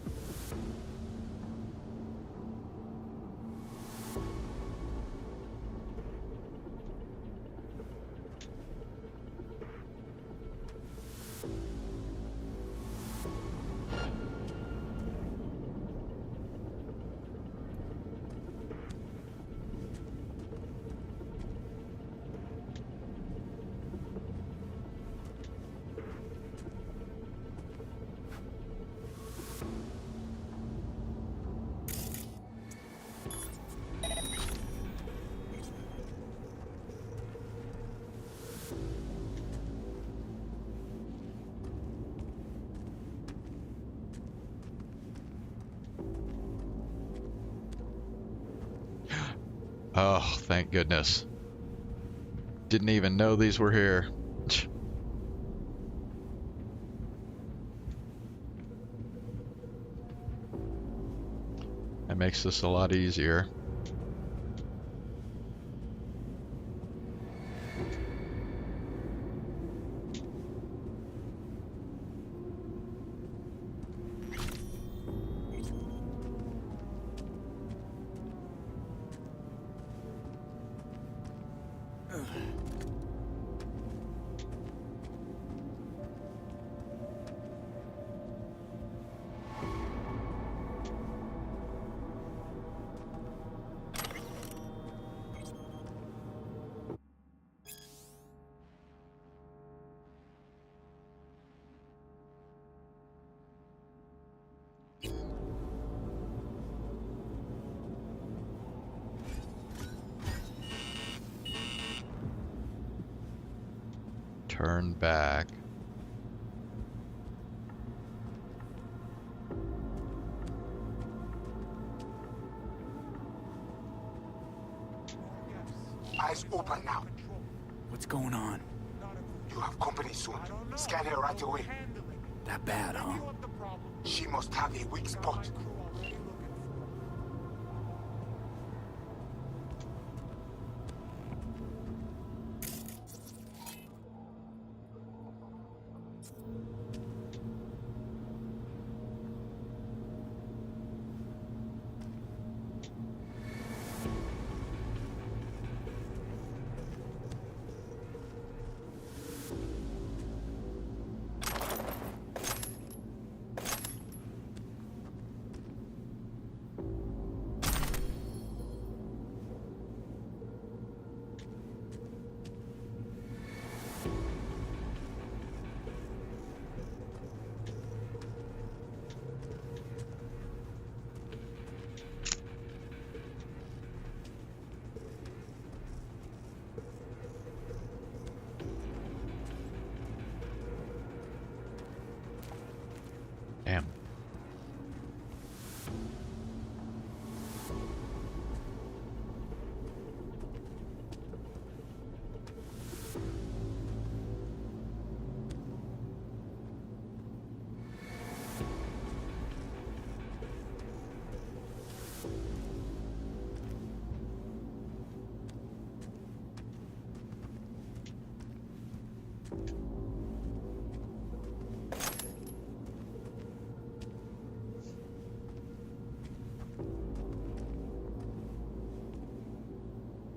B: Oh, thank goodness. Didn't even know these were here. That makes this a lot easier. Turn back.
H: Eyes open now.
D: What's going on?
H: You have company soon. Scan her right away.
D: That bad, huh?
H: She must have a weak spot.
B: Damn.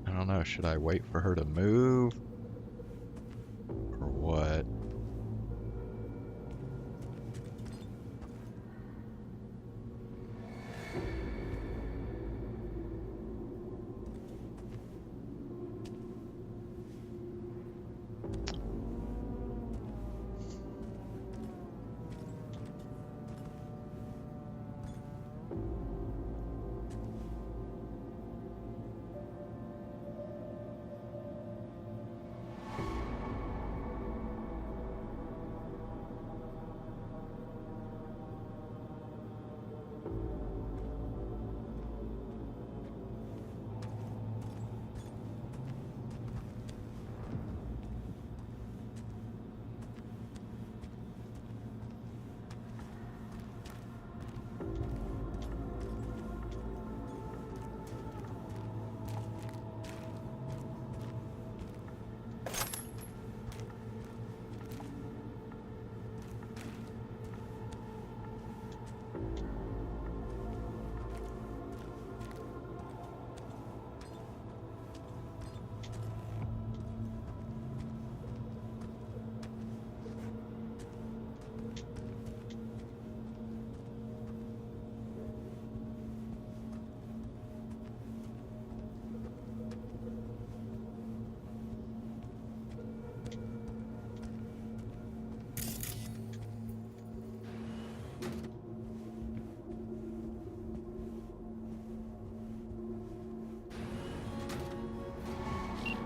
B: I don't know, should I wait for her to move? Or what?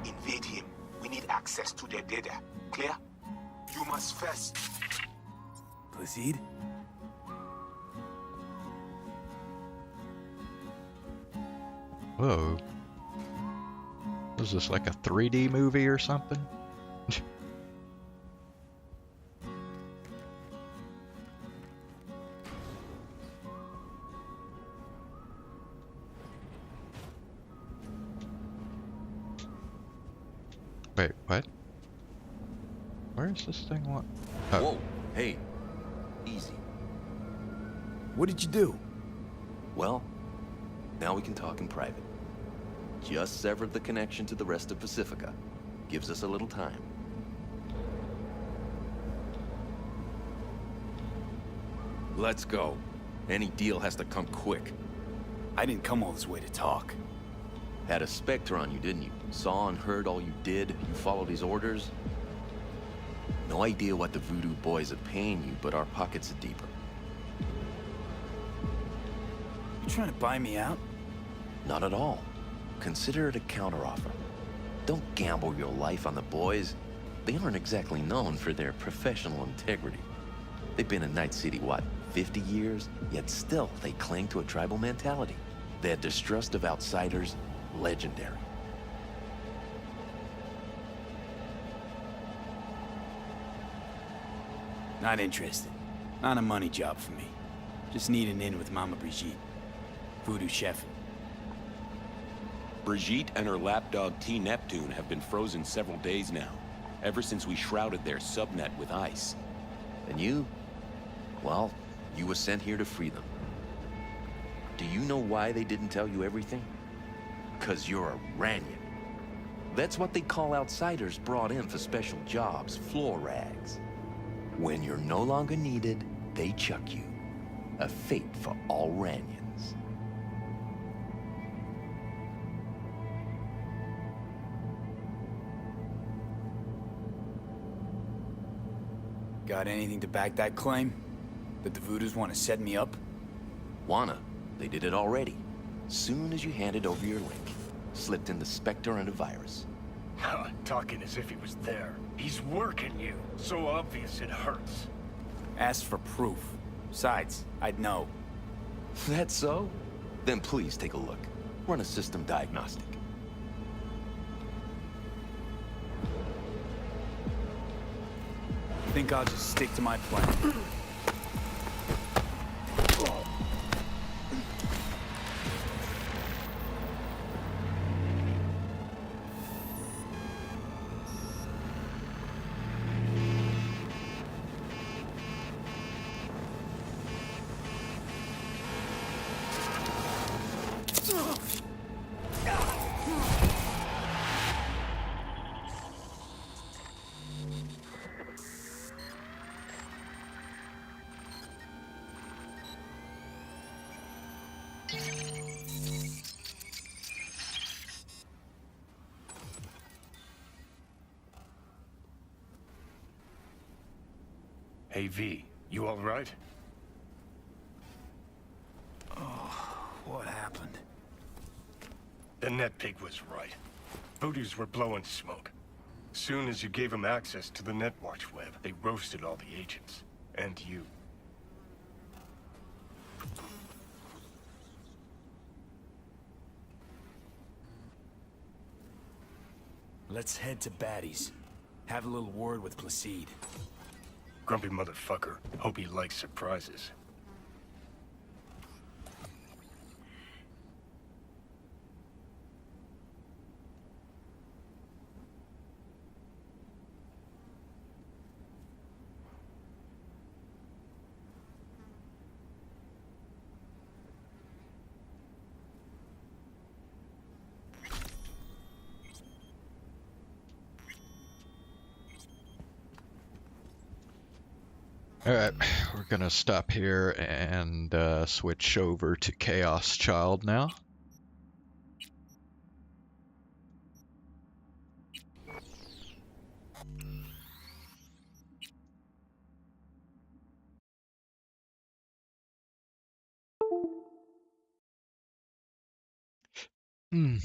H: Invade him. We need access to their data. Clear? You must first.
D: Proceed?
B: Whoa. Was this like a 3D movie or something? Wait, what? Where is this thing? What? Oh.
N: Whoa, hey, easy.
D: What did you do?
N: Well, now we can talk in private. Just severed the connection to the rest of Pacifica. Gives us a little time. Let's go. Any deal has to come quick.
D: I didn't come all this way to talk.
N: Had a Spectre on you, didn't you? Saw and heard all you did. You followed his orders. No idea what the Voodoo boys are paying you, but our pockets are deeper.
D: You trying to buy me out?
N: Not at all. Consider it a counteroffer. Don't gamble your life on the boys. They aren't exactly known for their professional integrity. They've been in Night City, what, 50 years? Yet still, they cling to a tribal mentality. Their distrust of outsiders, legendary.
D: Not interested. Not a money job for me. Just need an in with Mama Brigitte. Voodoo chef.
O: Brigitte and her lapdog T. Neptune have been frozen several days now, ever since we shrouded their subnet with ice.
N: And you? Well, you were sent here to free them. Do you know why they didn't tell you everything? 'Cause you're a Ranyan. That's what they call outsiders brought in for special jobs, floor rags. When you're no longer needed, they chuck you. A fate for all Ranyans.
D: Got anything to back that claim? That the Voodoos want to set me up?
N: Wanna? They did it already. Soon as you handed over your link. Slipped in the Spectre and a virus.
A: Talking as if he was there. He's working you. So obvious it hurts.
D: Asked for proof. Besides, I'd know.
N: That's so? Then please take a look. Run a system diagnostic.
D: Think I'll just stick to my plan.
A: Hey, V, you all right?
D: Oh, what happened?
A: The net pig was right. Voodoos were blowing smoke. Soon as you gave them access to the Netwatch web, they roasted all the agents. And you.
D: Let's head to Batty's. Have a little word with Placide.
A: Grumpy motherfucker. Hope he likes surprises.
B: Alright, we're gonna stop here and switch over to Chaos Child now. Hmm.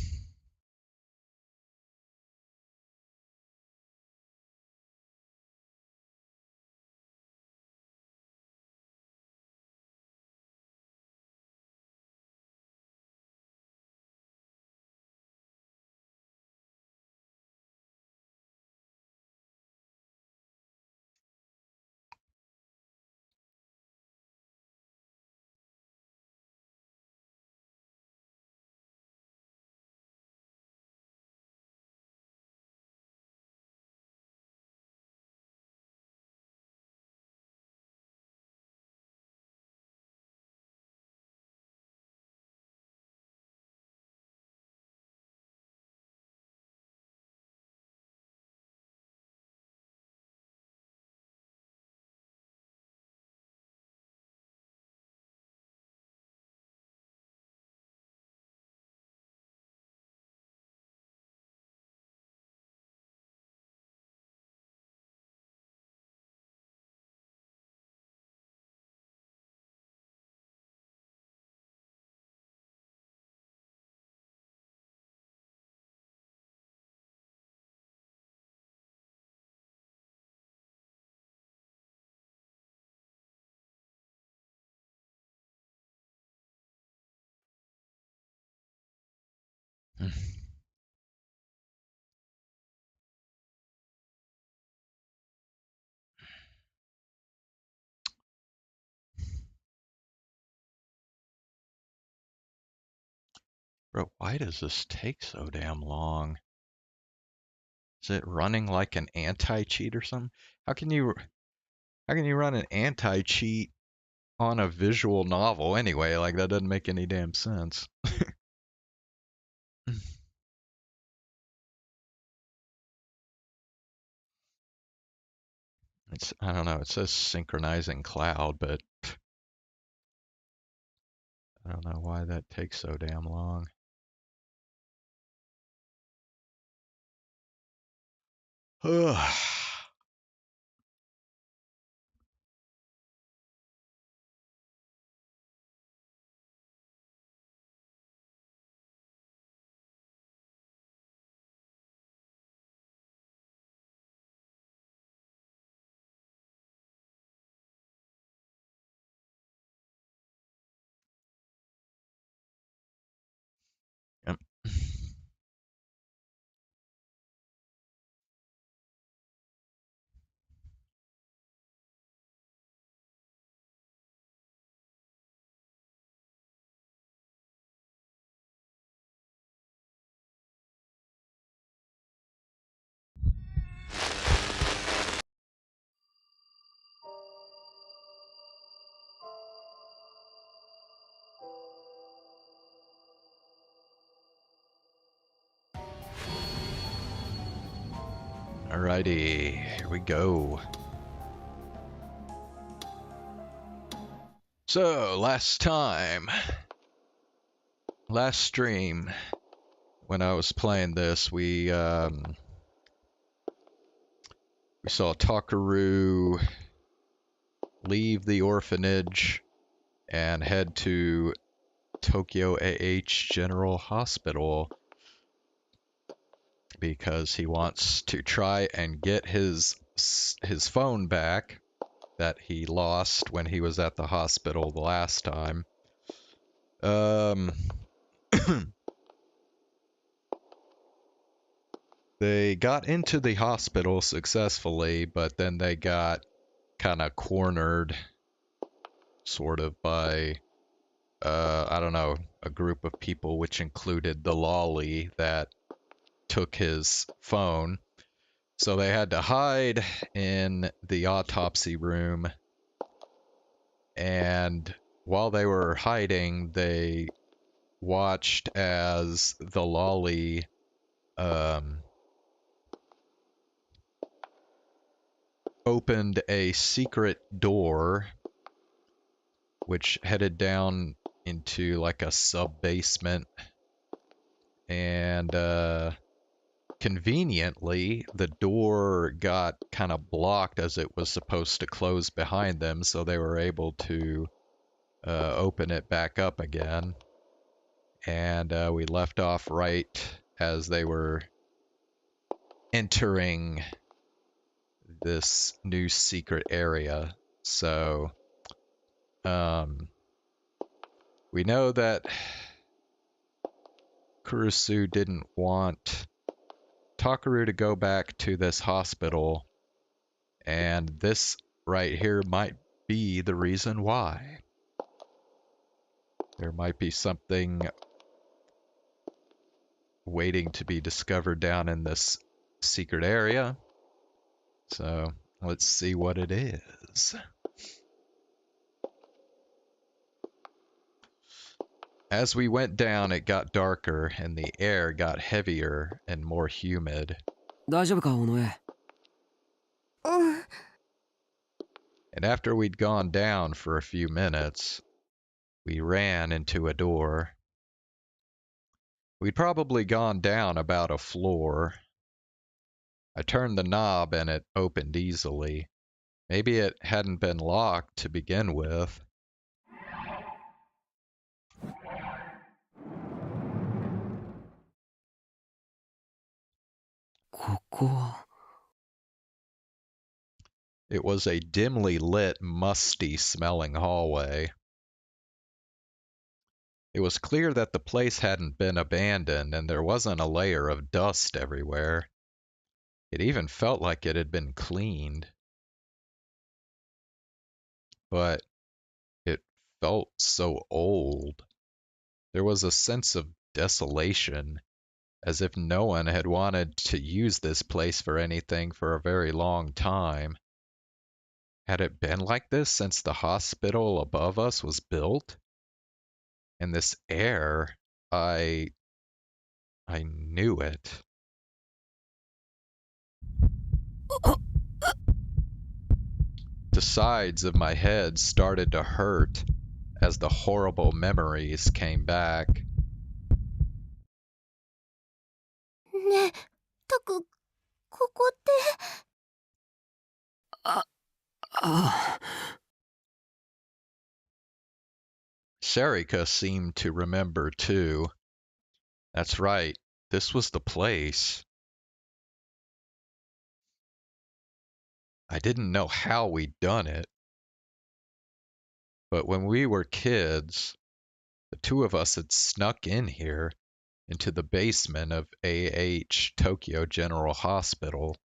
B: Bro, why does this take so damn long? Is it running like an anti-cheat or something? How can you run an anti-cheat on a visual novel anyway? Like, that doesn't make any damn sense. I don't know, it says synchronizing cloud, but I don't know why that takes so damn long. Yep. Alrighty, here we go. So, last stream, when I was playing this, we saw Takuru leave the orphanage and head to Tokyo AH General Hospital because he wants to try and get his phone back that he lost when he was at the hospital the last time. They got into the hospital successfully, but then they got kind of cornered, sort of, by, I don't know, a group of people, which included the lolly that took his phone. So they had to hide in the autopsy room, and while they were hiding, they watched as the lolly opened a secret door which headed down into like a sub-basement, and conveniently the door got kind of blocked as it was supposed to close behind them, so they were able to open it back up again. And we left off right as they were entering this new secret area. So we know that Kurusu didn't want Takuru to go back to this hospital, and this right here might be the reason why. There might be something waiting to be discovered down in this secret area. So let's see what it is. As we went down, it got darker and the air got heavier and more humid. And after we'd gone down for a few minutes, we ran into a door. We'd probably gone down about a floor. I turned the knob and it opened easily. Maybe it hadn't been locked to begin with. It was a dimly lit, musty smelling hallway. It was clear that the place hadn't been abandoned, and there wasn't a layer of dust everywhere. It even felt like it had been cleaned. But it felt so old. There was a sense of desolation, as if no one had wanted to use this place for anything for a very long time. Had it been like this since the hospital above us was built? And this air, I knew it. The sides of my head started to hurt as the horrible memories came back.
P: ねえ、タク、ここって。
B: Sarika seemed to remember too. That's right, this was the place. I didn't know how we'd done it. But when we were kids, the two of us had snuck in here into the basement of AH Tokyo General Hospital.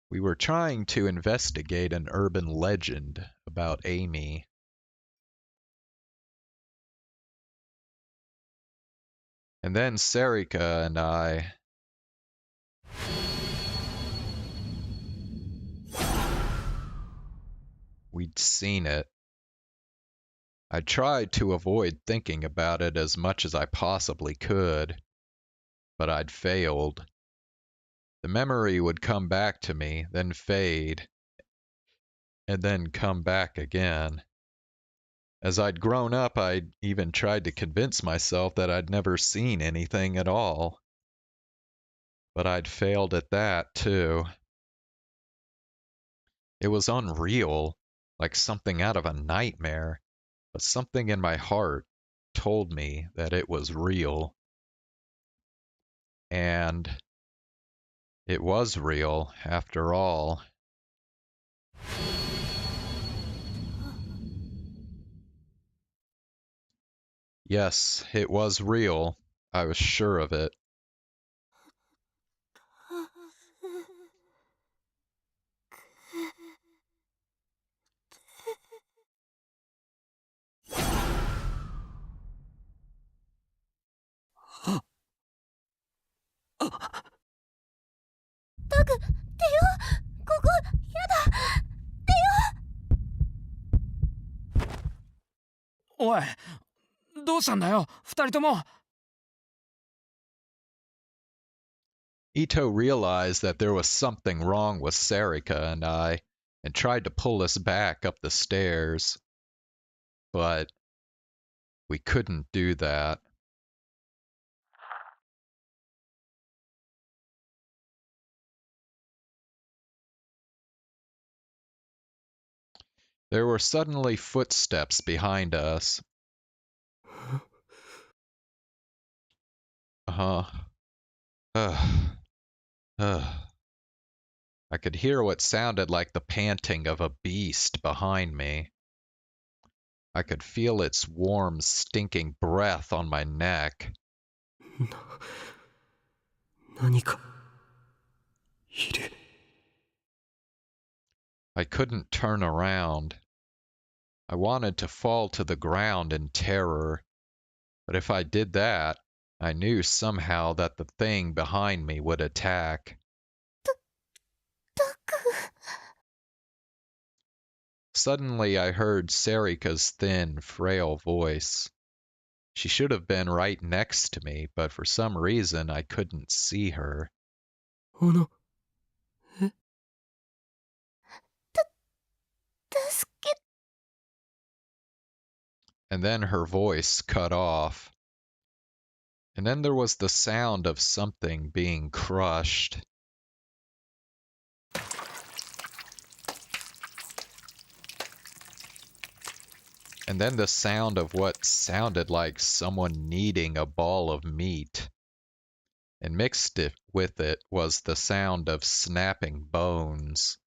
B: We were trying to investigate an urban legend about Amy. And then Sarika and I... We'd seen it. I tried to avoid thinking about it as much as I possibly could, but I'd failed. The memory would come back to me, then fade, and then come back again. As I'd grown up, I'd even tried to convince myself that I'd never seen anything at all. But I'd failed at that, too. It was unreal, like something out of a nightmare, but something in my heart told me that it was real. And it was real, after all. Yes, it was real. I was sure of it. Ito realized that there was something wrong with Sarika and I, and tried to pull us back up the stairs. But we couldn't do that. There were suddenly footsteps behind us. Uh-huh. I could hear what sounded like the panting of a beast behind me. I could feel its warm, stinking breath on my neck.
Q: 何かいる。
B: I couldn't turn around. I wanted to fall to the ground in terror, but if I did that, I knew somehow that the thing behind me would attack. Suddenly I heard Sarika's thin, frail voice. She should have been right next to me, but for some reason I couldn't see her.
Q: Oh no.
B: And then her voice cut off. And then there was the sound of something being crushed. And then the sound of what sounded like someone kneading a ball of meat. And mixed with it was the sound of snapping bones.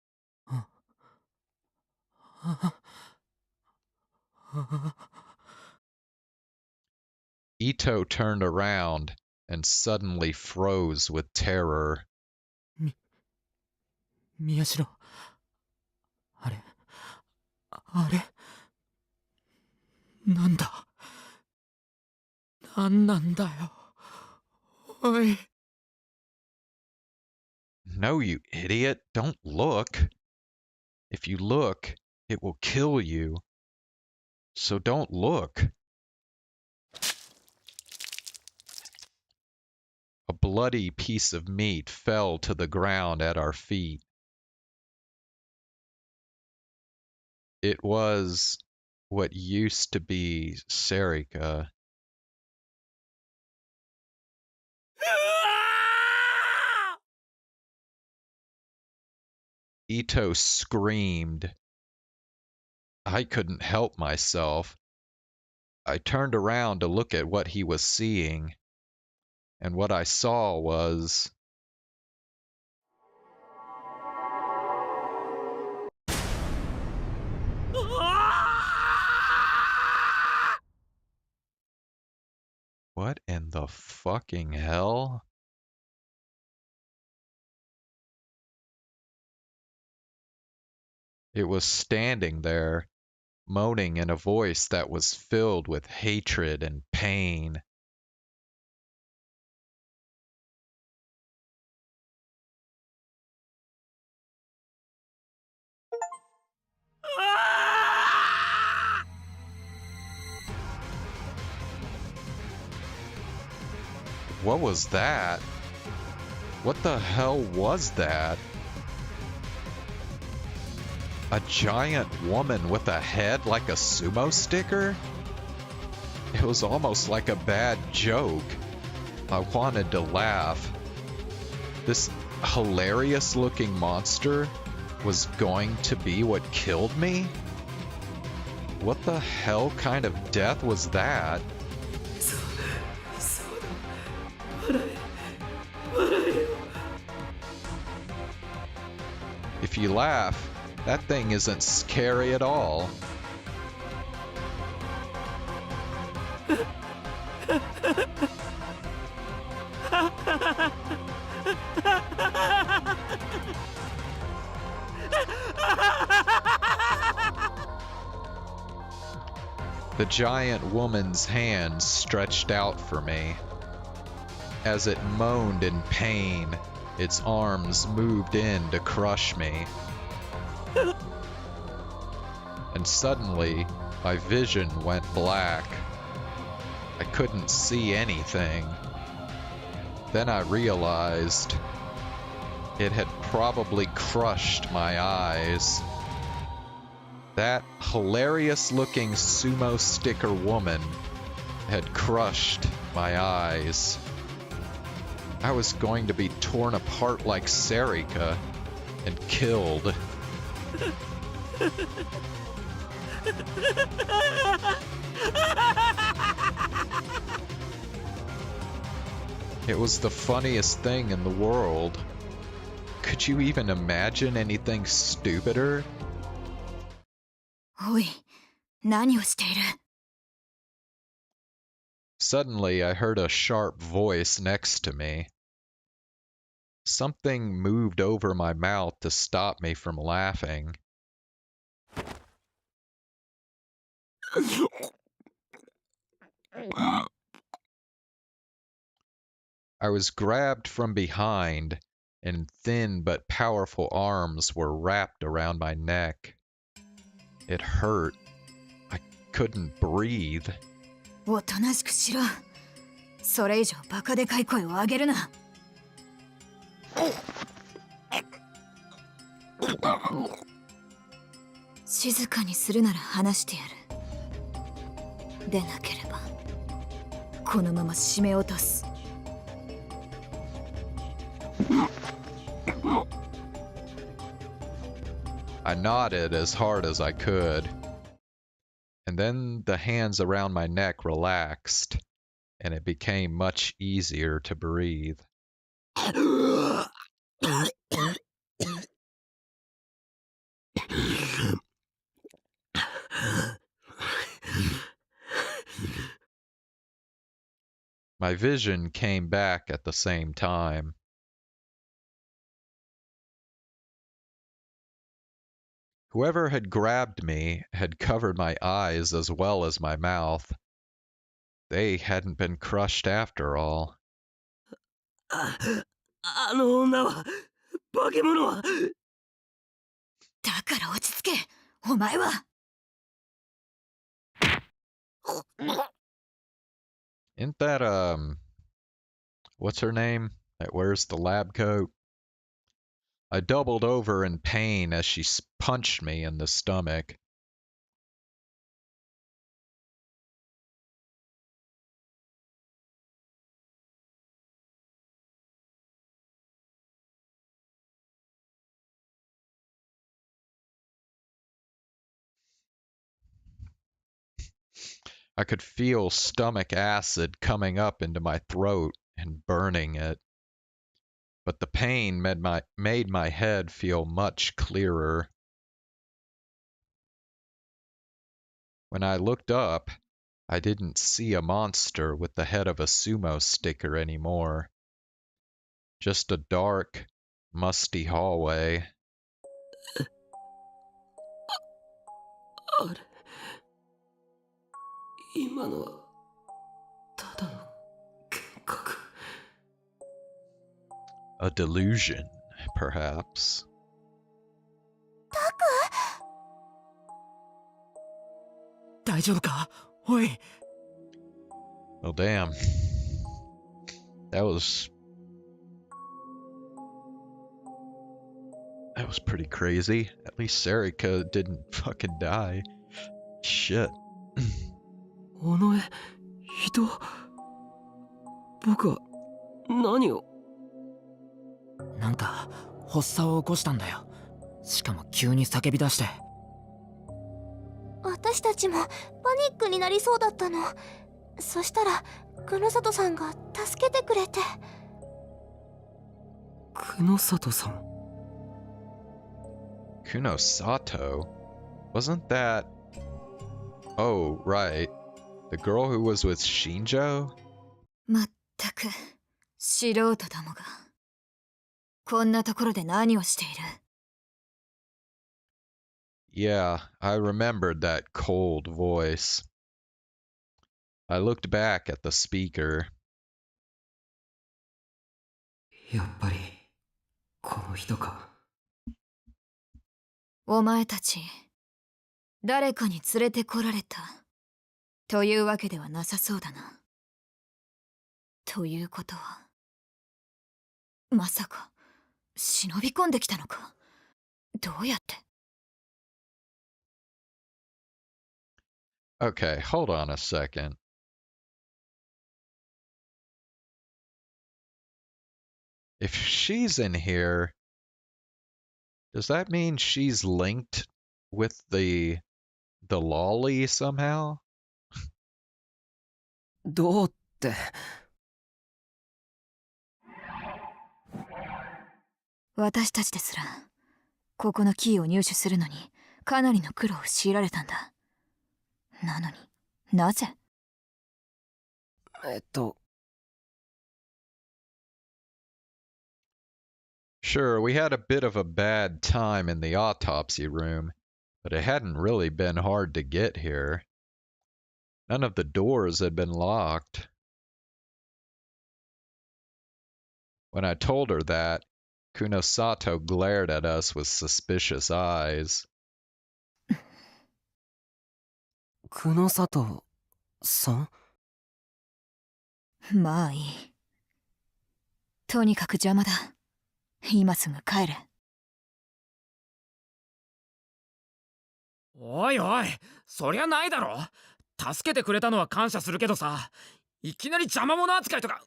B: Ito turned around and suddenly froze with terror.
Q: 宮代。あれなんだなんなんだよ。おい。
B: No, you idiot. Don't look. If you look, it will kill you. So don't look. A bloody piece of meat fell to the ground at our feet. It was what used to be Sarika. Ito screamed. I couldn't help myself. I turned around to look at what he was seeing, and what I saw was... What in the fucking hell? It was standing there, moaning in a voice that was filled with hatred and pain. What was that? What the hell was that? A giant woman with a head like a sumo sticker? It was almost like a bad joke. I wanted to laugh. This hilarious looking monster was going to be what killed me? What the hell kind of death was that? If you laugh, that thing isn't scary at all. The giant woman's hand stretched out for me. As it moaned in pain, its arms moved in to crush me. And suddenly, my vision went black. I couldn't see anything. Then I realized it had probably crushed my eyes. That hilarious-looking sumo sticker woman had crushed my eyes. I was going to be torn apart like Sarika and killed. It was the funniest thing in the world. Could you even imagine anything stupider?
P: おい、何をしている?
B: Suddenly, I heard a sharp voice next to me. Something moved over my mouth to stop me from laughing. I was grabbed from behind, and thin but powerful arms were wrapped around my neck. It hurt. I couldn't breathe.
P: おとなしくしろ。それ以上バカでかい声を上げるな。静かにするなら話してやる。でなければ、このまま締め落とす。
B: I nodded as hard as I could. And then the hands around my neck relaxed, and it became much easier to breathe. My vision came back at the same time. Whoever had grabbed me had covered my eyes as well as my mouth. They hadn't been crushed after all.
R: あの女は化け物は。
P: だから落ち着け、お前は。
B: Isn't that, what's her name? That wears the lab coat? I doubled over in pain as she punched me in the stomach. I could feel stomach acid coming up into my throat and burning it. But the pain made my head feel much clearer. When I looked up, I didn't see a monster with the head of a sumo sticker anymore. Just a dark, musty hallway.
R: あれ、今のはただの幻覚。
B: A delusion, perhaps.
Q: 大丈夫か？おい。
B: Oh, damn. That was pretty crazy. At least Sarika didn't fucking die. Shit.
R: 尾上、人。僕は何を。
Q: なんか発作を起こしたんだよ。しかも急に叫び出して。
S: 私たちもパニックになりそうだったの。そしたら久野里さんが助けてくれて。
R: 久野里さん。
B: Kunosato? Wasn't that... Oh, right. The girl who was with Shinjo?
P: まったく素人どもがこんなところで何をしている。
B: Yeah, I remembered that cold voice. I looked back at the speaker.
R: やっぱりこの人か。
P: お前たち誰かに連れてこられたというわけではなさそうだな。ということはまさか忍び込んできたのか。どうやって。
B: Okay, hold on a second. If she's in here, does that mean she's linked with the lolly somehow?
R: どうって。
P: 私たちですらここのキーを入手するのにかなりの苦労を強いられたんだ。なのになぜ。
B: Sure, we had a bit of a bad time in the autopsy room, but it hadn't really been hard to get here. None of the doors had been locked. When I told her that, Kunosato glared at us with suspicious eyes.
R: 久野里さん。
P: まあいい。とにかく邪魔だ。今すぐ帰れ。
Q: おいおい、そりゃないだろ。助けてくれたのは感謝するけどさ、いきなり邪魔者扱いとか。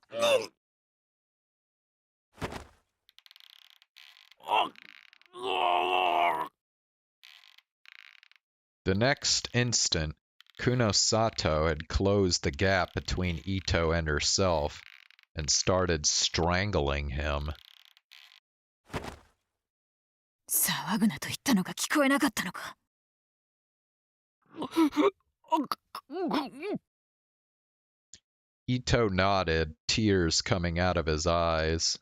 B: The next instant, Kunosato had closed the gap between Ito and herself and started strangling him.
P: 騒ぐなと言ったのが聞こえなかったのか。
B: Ito nodded, tears coming out of his eyes.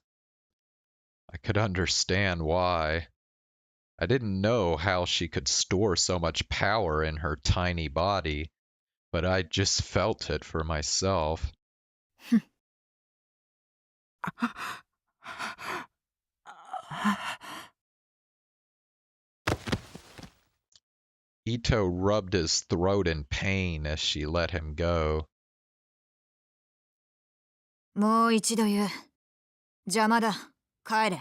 B: I could understand why. I didn't know how she could store so much power in her tiny body, but I just felt it for myself. Ito rubbed his throat in pain as she let him go.
P: もう一度言う。邪魔だ。帰れ。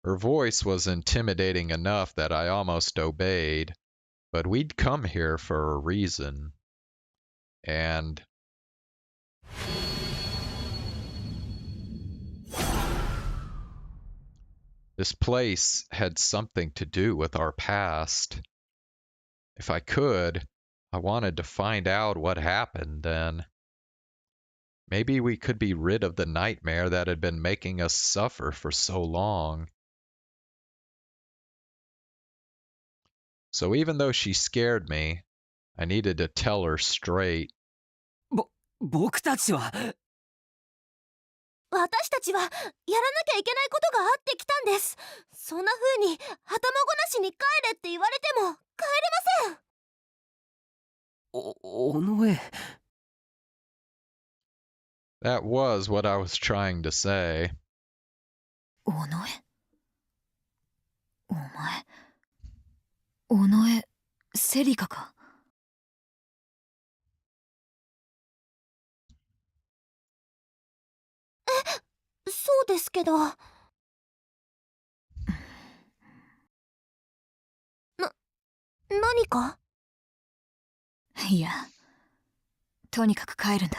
B: Her voice was intimidating enough that I almost obeyed, but we'd come here for a reason. And this place had something to do with our past. If I could, I wanted to find out what happened then. Maybe we could be rid of the nightmare that had been making us suffer for so long. So even though she scared me, I needed to tell her straight.
Q: 僕たちは。
S: 私たちはやらなきゃいけないことがあってきたんです。そんな風に頭ごなしに帰れって言われても帰れません。
Q: 尾上。
B: That was what I was trying to say.
P: 尾上？お前、尾上セリカか。
S: そうですけど。何か？
P: いや、とにかく帰るんだ。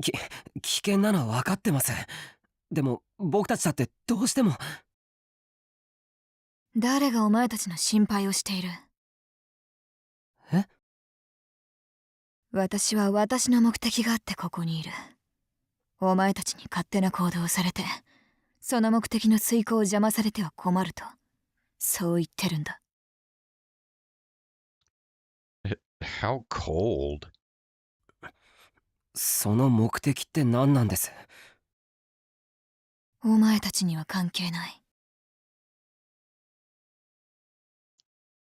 Q: 危険なのは分かってます。でも僕たちだってどうしても。
P: 誰がお前たちの心配をしている？
Q: え？
P: 私は私の目的があってここにいる。お前たちに勝手な行動をされて、その目的の遂行を邪魔されては困ると、そう言ってるんだ。
B: How cold?
Q: その目的って何なんです？
P: お前たちには関係ない。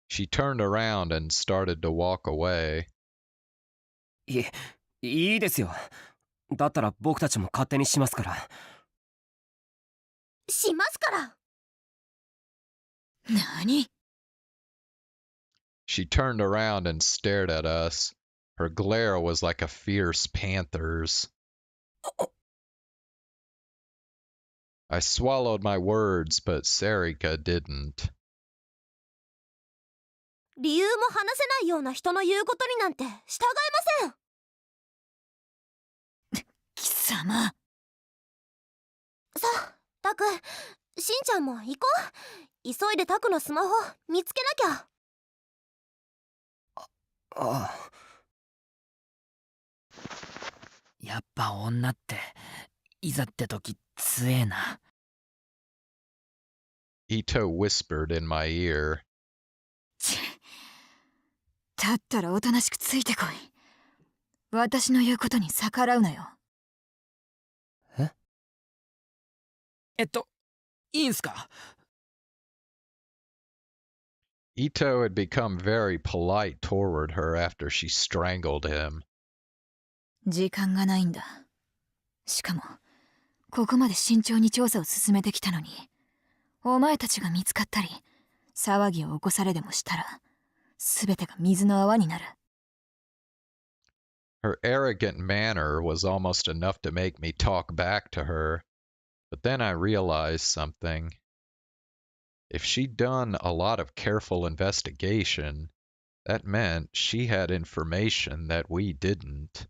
B: She turned around and started to walk away.
Q: いいですよ。だったら僕たちも勝手にしますから。
S: しますから。
P: 何？
B: She turned around and stared at us. Her glare was like a fierce panther's. I swallowed my words, but Sarika didn't.
S: 理由も話せないような人の言うことになんて従いません。
P: 貴様。
S: さあ、タク、しんちゃんも行こう。急いでタクのスマホ見つけなきゃ。
Q: ああ。やっぱ女っていざって時強えな。
B: Ito whispered in my ear.
P: だったらおとなしくついてこい。私の言うことに逆らうなよ。
Q: いいんすか？
B: Ito had become very polite toward her after she strangled him.
P: 時間がないんだ。しかも、ここまで慎重に調査を進めてきたのに、お前たちが見つかったり、騒ぎを起こされでもしたら、すべてが水の泡になる。
B: Her arrogant manner was almost enough to make me talk back to her, but then I realized something. If she'd done a lot of careful investigation, that meant she had information that we didn't.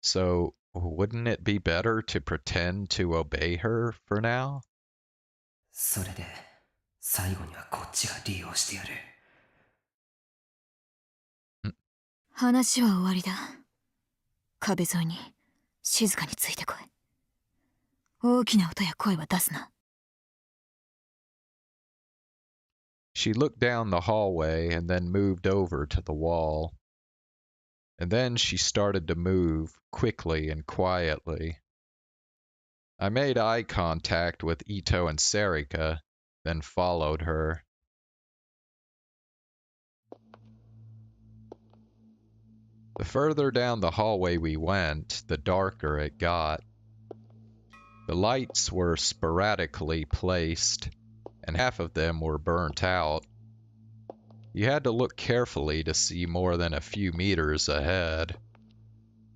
B: So, wouldn't it be better to pretend to obey her for now?
Q: それで最後にはこっちが利用してやる。
P: 話は終わりだ。壁沿いに静かについてこい。大きな音や声は出すな。
B: She looked down the hallway and then moved over to the wall. And then she started to move, quickly and quietly. I made eye contact with Ito and Serika, then followed her. The further down the hallway we went, the darker it got. The lights were sporadically placed, and half of them were burnt out. You had to look carefully to see more than a few meters ahead.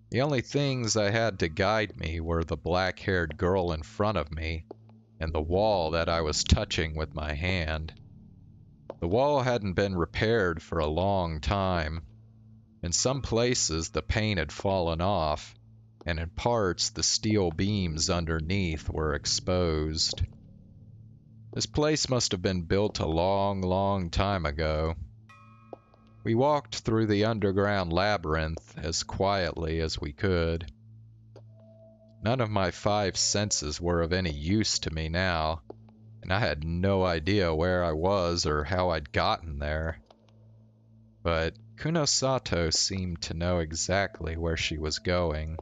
B: The only things I had to guide me were the black-haired girl in front of me and the wall that I was touching with my hand. The wall hadn't been repaired for a long time. In some places the paint had fallen off, and in parts the steel beams underneath were exposed. This place must have been built a long, long time ago. We walked through the underground labyrinth as quietly as we could. None of my 5 senses were of any use to me now, and I had no idea where I was or how I'd gotten there. But Kunosato seemed to know exactly where she was going.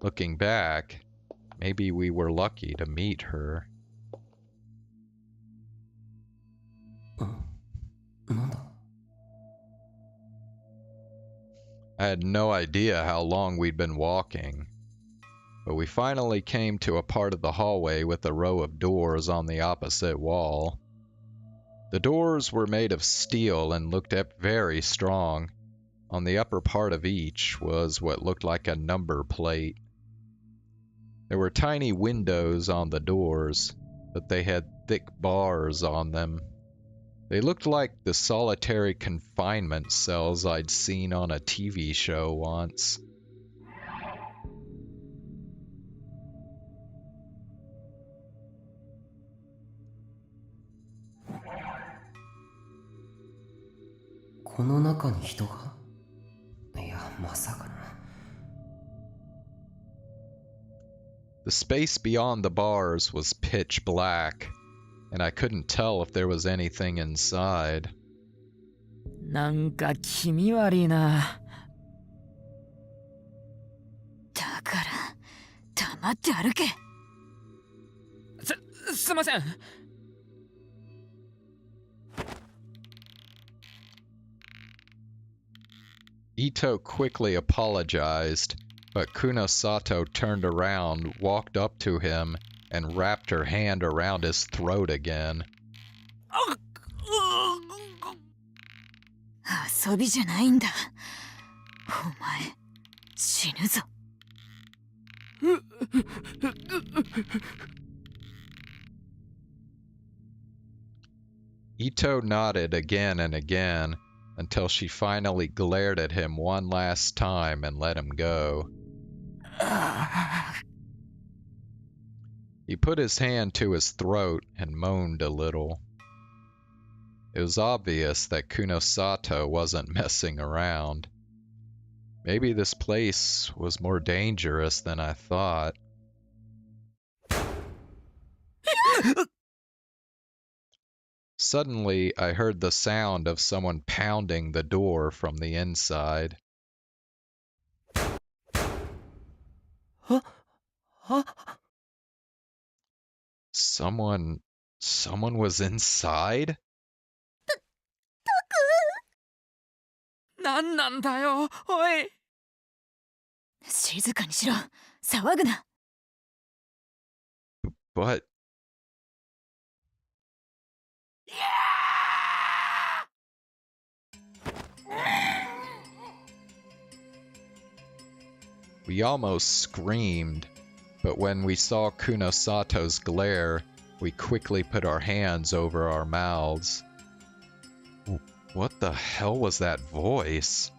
B: Looking back, maybe we were lucky to meet her. I had no idea how long we'd been walking, but we finally came to a part of the hallway with a row of doors on the opposite wall. The doors were made of steel and looked very strong. On the upper part of each was what looked like a number plate. There were tiny windows on the doors, but they had thick bars on them. They looked like the solitary confinement cells I'd seen on a TV show once. The space beyond the bars was pitch black, and I couldn't tell if there was anything inside.
Q: なんか気味悪いな。
P: だから黙って歩け。
Q: すいません。
B: Ito quickly apologized, but Kunosato turned around, walked up to him, and wrapped her hand around his throat again.
P: 遊びじゃないんだ。お前、死ぬぞ。
B: Ito nodded again and again, until she finally glared at him one last time and let him go. He put his hand to his throat and moaned a little. It was obvious that Kunosato wasn't messing around. Maybe this place was more dangerous than I thought. Suddenly, I heard the sound of someone pounding the door from the inside. Someone was inside?
Q: なんなんだよ、おい。
P: 静かにしろ、騒ぐな。
B: But... We almost screamed, but when we saw Kunosato's glare, we quickly put our hands over our mouths. What the hell was that voice?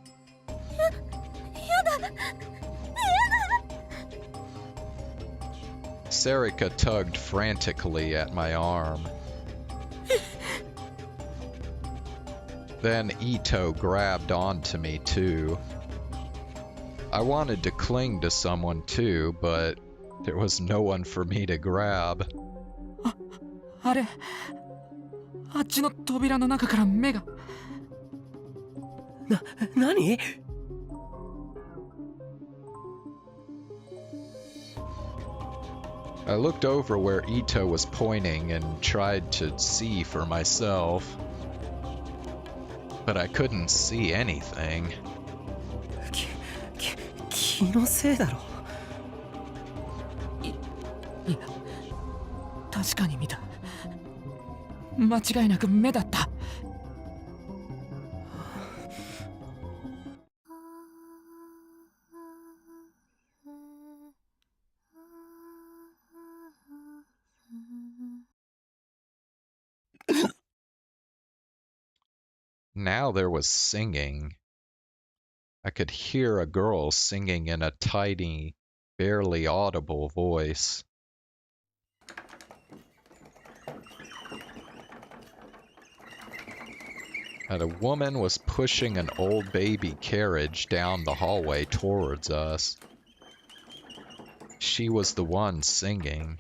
B: Serika tugged frantically at my arm. Then Ito grabbed onto me too. I wanted to cling to someone too, but there was no one for me to grab.
Q: あれ、あっちの扉の中から目が。
R: 何？
B: I looked over where Ito was pointing and tried to see for myself, but I couldn't see anything.
R: 気のせいだろ。
Q: いや、確かに見た。間違いなく目だった。
B: Now there was singing. I could hear a girl singing in a tiny, barely audible voice. And a woman was pushing an old baby carriage down the hallway towards us. She was the one singing.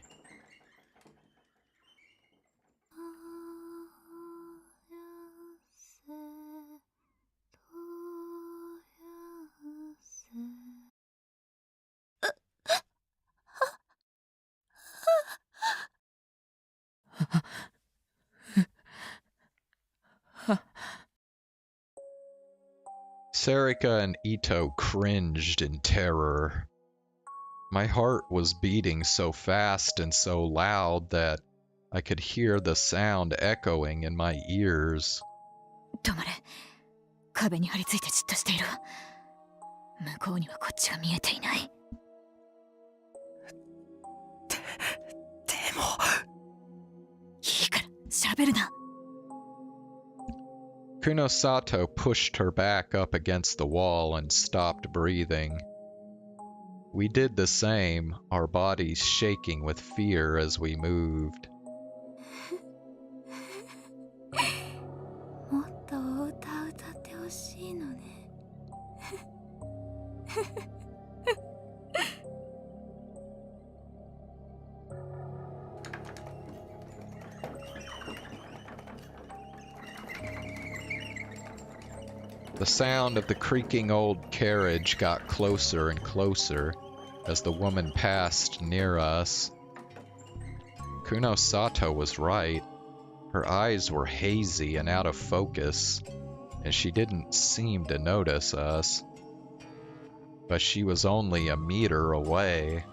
B: Sarika and Ito cringed in terror. My heart was beating so fast and so loud that I could hear the sound echoing in my ears.
P: 止まれ。壁に張り付いてじっとしている。向こうにはこっちが見えていない。
R: でも。
P: いいから喋るな。
B: Kunosato pushed her back up against the wall and stopped breathing. We did the same, our bodies shaking with fear as we moved.
S: もっとお歌歌ってほしいのね。
B: The sound of the creaking old carriage got closer and closer as the woman passed near us. Kunosato was right. Her eyes were hazy and out of focus, and she didn't seem to notice us. But she was only a meter away.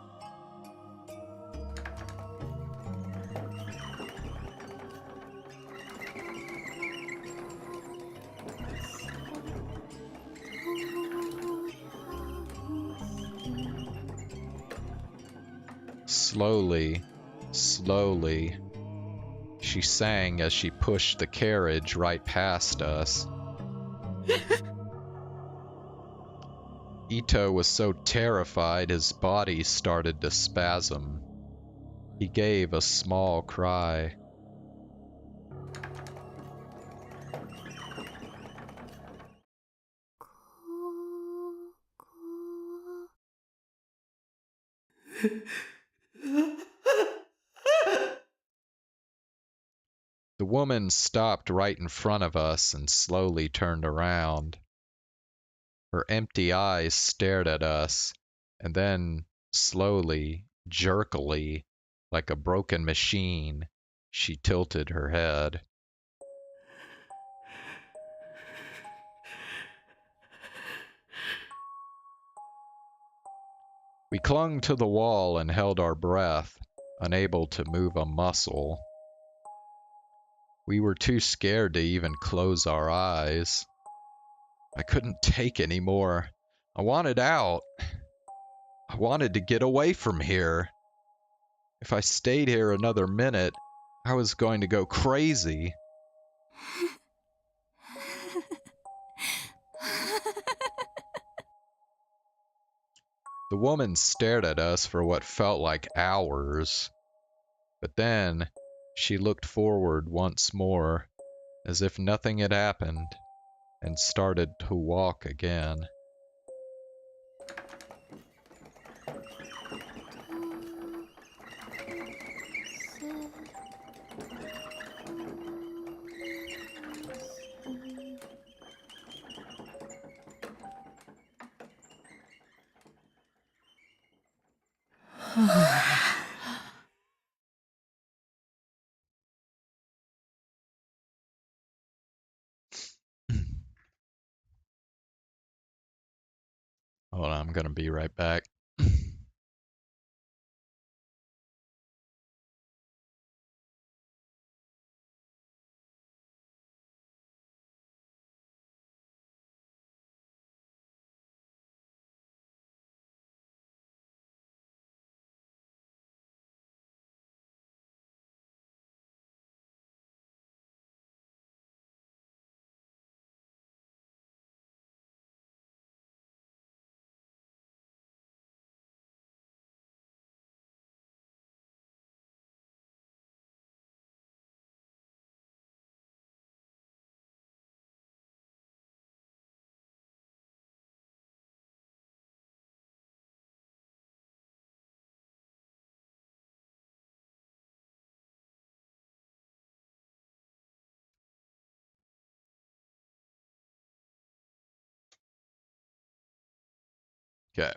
B: Slowly, slowly, she sang as she pushed the carriage right past us. Ito was so terrified his body started to spasm. He gave a small cry. The woman stopped right in front of us and slowly turned around. Her empty eyes stared at us, and then, slowly, jerkily, like a broken machine, she tilted her head. We clung to the wall and held our breath, unable to move a muscle. We were too scared to even close our eyes. I couldn't take any more. I wanted out. I wanted to get away from here. If I stayed here another minute, I was going to go crazy. The woman stared at us for what felt like hours. But then, she looked forward once more, as if nothing had happened, and started to walk again. Hold on, I'm gonna be right back. Okay.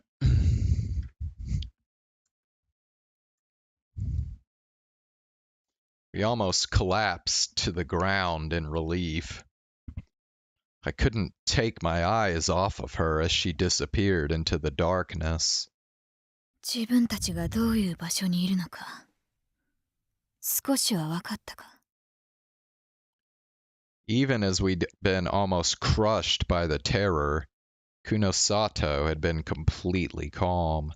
B: We almost collapsed to the ground in relief. I couldn't take my eyes off of her as she disappeared into the darkness.
P: 自分たちがどういう場所にいるのか、少しは分かったか。
B: Even as we'd been almost crushed by the terror, Kunosato had been completely calm.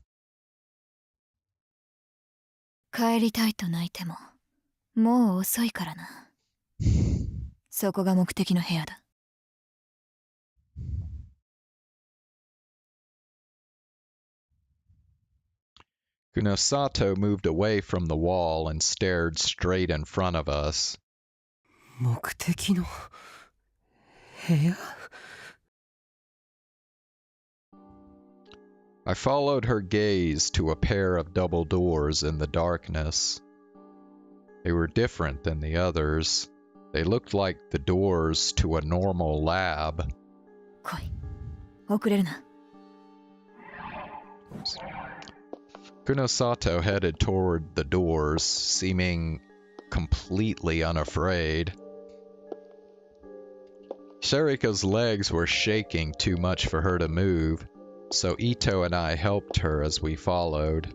P: 帰りたいと泣いても、もう遅いからな。そこが目的の部屋だ。
B: Kunosato moved away from the wall and stared straight in front of us.
R: 目的の部屋?
B: I followed her gaze to a pair of double doors in the darkness. They were different than the others. They looked like the doors to a normal lab.
P: 来い。遅れるな。
B: Kunosato headed toward the doors, seeming completely unafraid. Sherika's legs were shaking too much for her to move, so Ito and I helped her as we followed.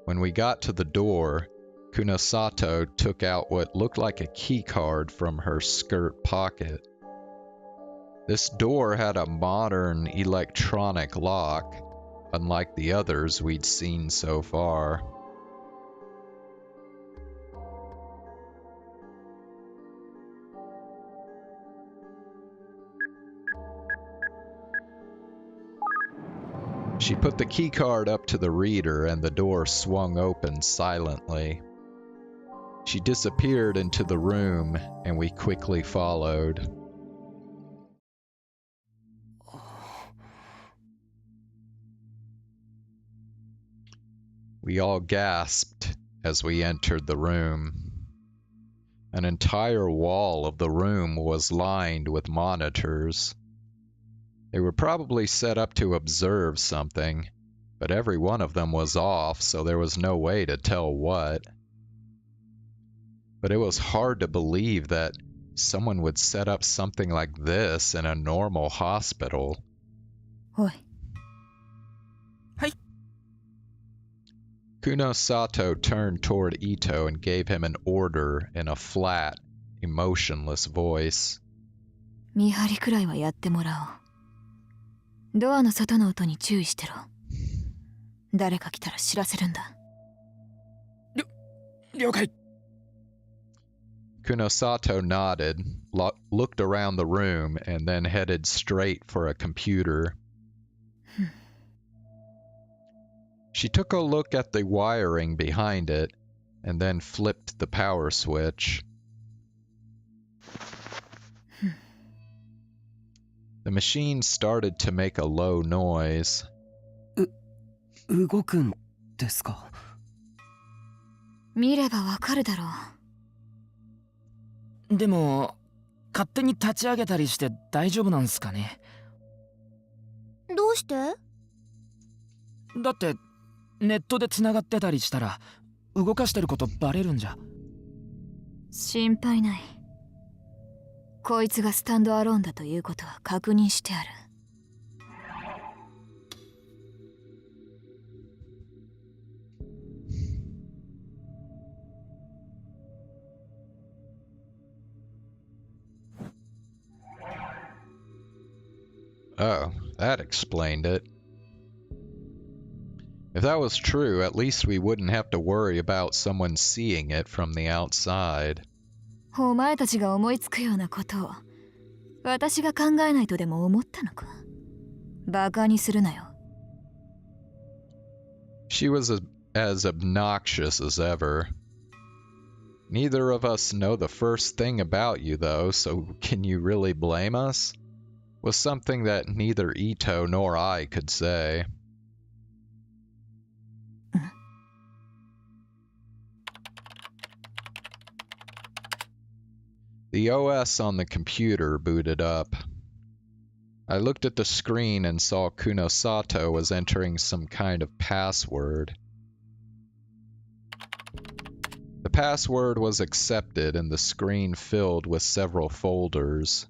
B: When we got to the door, Kunosato took out what looked like a key card from her skirt pocket. This door had a modern electronic lock, unlike the others we'd seen so far. She put the keycard up to the reader and the door swung open silently. She disappeared into the room and we quickly followed. We all gasped as we entered the room. An entire wall of the room was lined with monitors. They were probably set up to observe something, but every one of them was off, so there was no way to tell what. But it was hard to believe that someone would set up something like this in a normal hospital.
P: Oi.
Q: Hey.
B: Kunosato turned toward Ito and gave him an order in a flat, emotionless voice.
P: 見張りくらいはやってもらおう。ドアの外の音に注意してろ。誰か来たら知らせるんだ。
Q: 了解。
B: Kunosato nodded, looked around the room, and then headed straight for a computer. She took a look at the wiring behind it, and then flipped the power switch. The machine started to make a low noise.
R: 動くんですか?
P: 見ればわかるだろ
Q: う。でも、勝手に立ち上げたりして大丈夫なんすかね?
S: どうして？
Q: だって、ネットで繋がってたりしたら、動かしてることバレるんじゃ。
P: 心配ない。こいつがスタンドアローンだということは確認してある。
B: Oh, that explained it. If that was true, at least we wouldn't have to worry about someone seeing it from the outside.
P: お前たちが思いつくようなことを私が考えないとでも思ったのか。バカにするなよ。
B: She was as obnoxious as ever. Neither of us know the first thing about you, though, so can you really blame us? Was something that neither Ito nor I could say. The OS on the computer booted up. I looked at the screen and saw Kunosato was entering some kind of password. The password was accepted and the screen filled with several folders.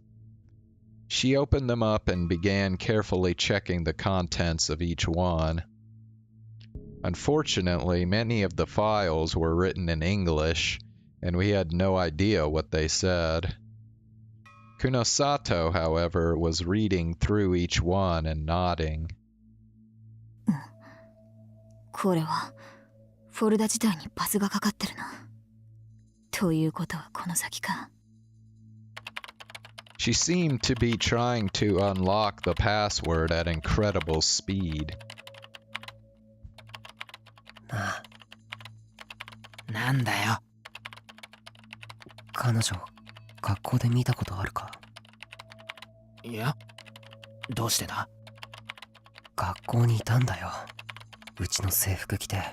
B: She opened them up and began carefully checking the contents of each one. Unfortunately, many of the files were written in English, and we had no idea what they said. Kunosato, however, was reading through each one and nodding.
P: これはフォルダ自体にパスがかかってるな。ということはこの先か。
B: She seemed to be trying to unlock the password at incredible speed.
R: なんだよ。彼女、学校で見たことあるか？いや、どうしてだ？学校にいたんだよ。うちの制服着て。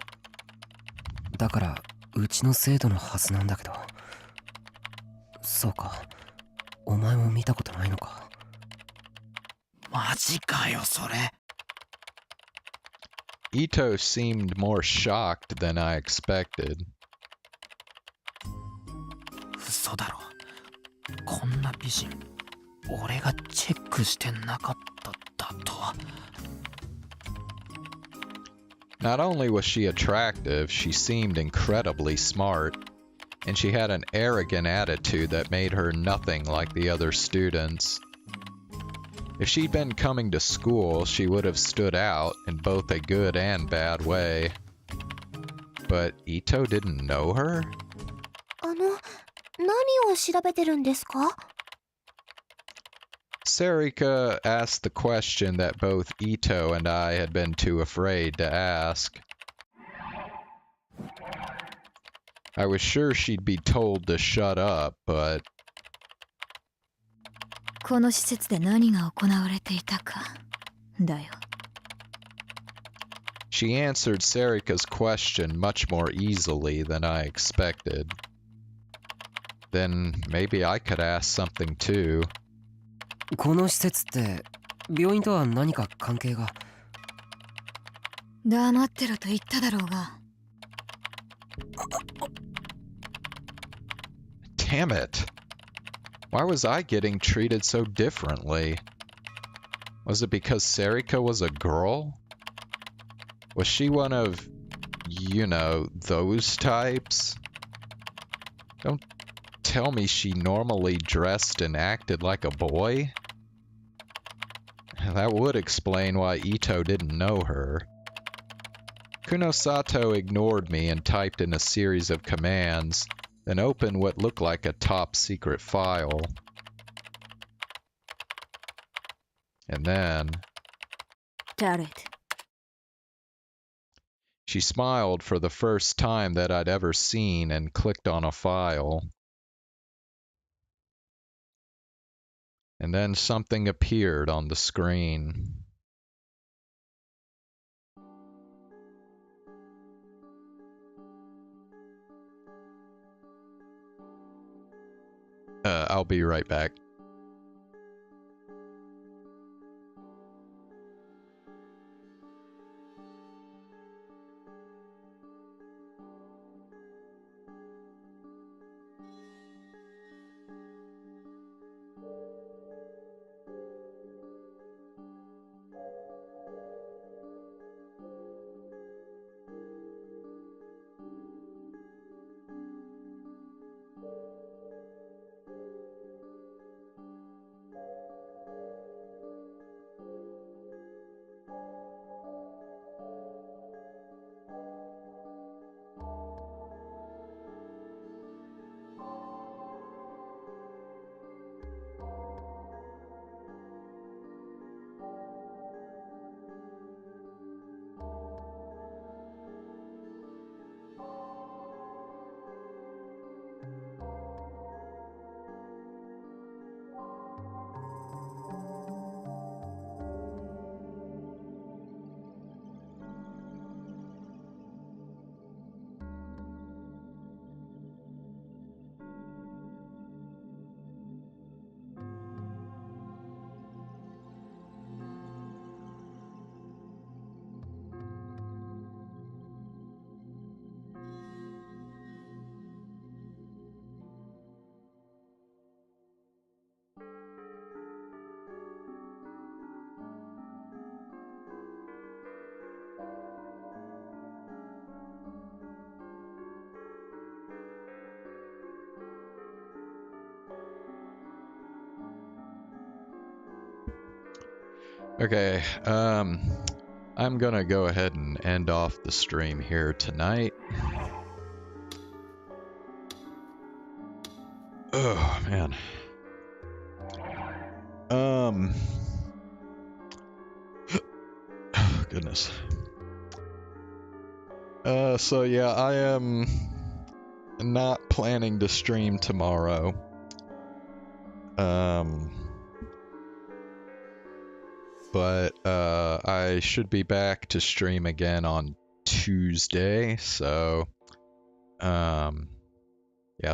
R: だから、うちの生徒のはずなんだけど。そうか。お前も見たことないのか？マジかよ、それ。
B: Ito seemed more shocked than I expected.
R: 嘘だろ。こんな美人、俺がチェックしてなかっただとは。
B: Not only was she attractive, she seemed incredibly smart, and she had an arrogant attitude that made her nothing like the other students. If she'd been coming to school, she would have stood out in both a good and bad way. But Ito didn't know her?
S: 何を調べてるんですか？
B: Sarika asked the question that both Ito and I had been too afraid to ask. I was sure she'd be told to shut up, but...
P: この施設で何が行われていたかだよ。
B: She answered Sarika's question much more easily than I expected. Then maybe I could ask something too.
R: この施設って病院とは何か関係が？
P: 黙ってろと言っただろうが。
B: Damn it! Why was I getting treated so differently? Was it because Sarika was a girl? Was she one of, you know, those types? Don't tell me she normally dressed and acted like a boy? That would explain why Ito didn't know her. Kunosato ignored me and typed in a series of commands, then opened what looked like a top-secret file. And then...
P: Got it.
B: She smiled for the first time that I'd ever seen and clicked on a file. And then something appeared on the screen. I'll be right back. Okay, I'm gonna go ahead and end off the stream here tonight. Oh, man. Oh, goodness. So yeah, I am not planning to stream tomorrow. But I should be back to stream again on Tuesday, so yeah,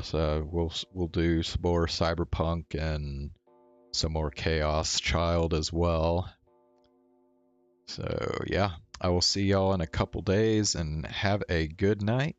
B: so we'll do some more Cyberpunk and some more Chaos Child as well. So yeah, I will see y'all in a couple days and have a good night.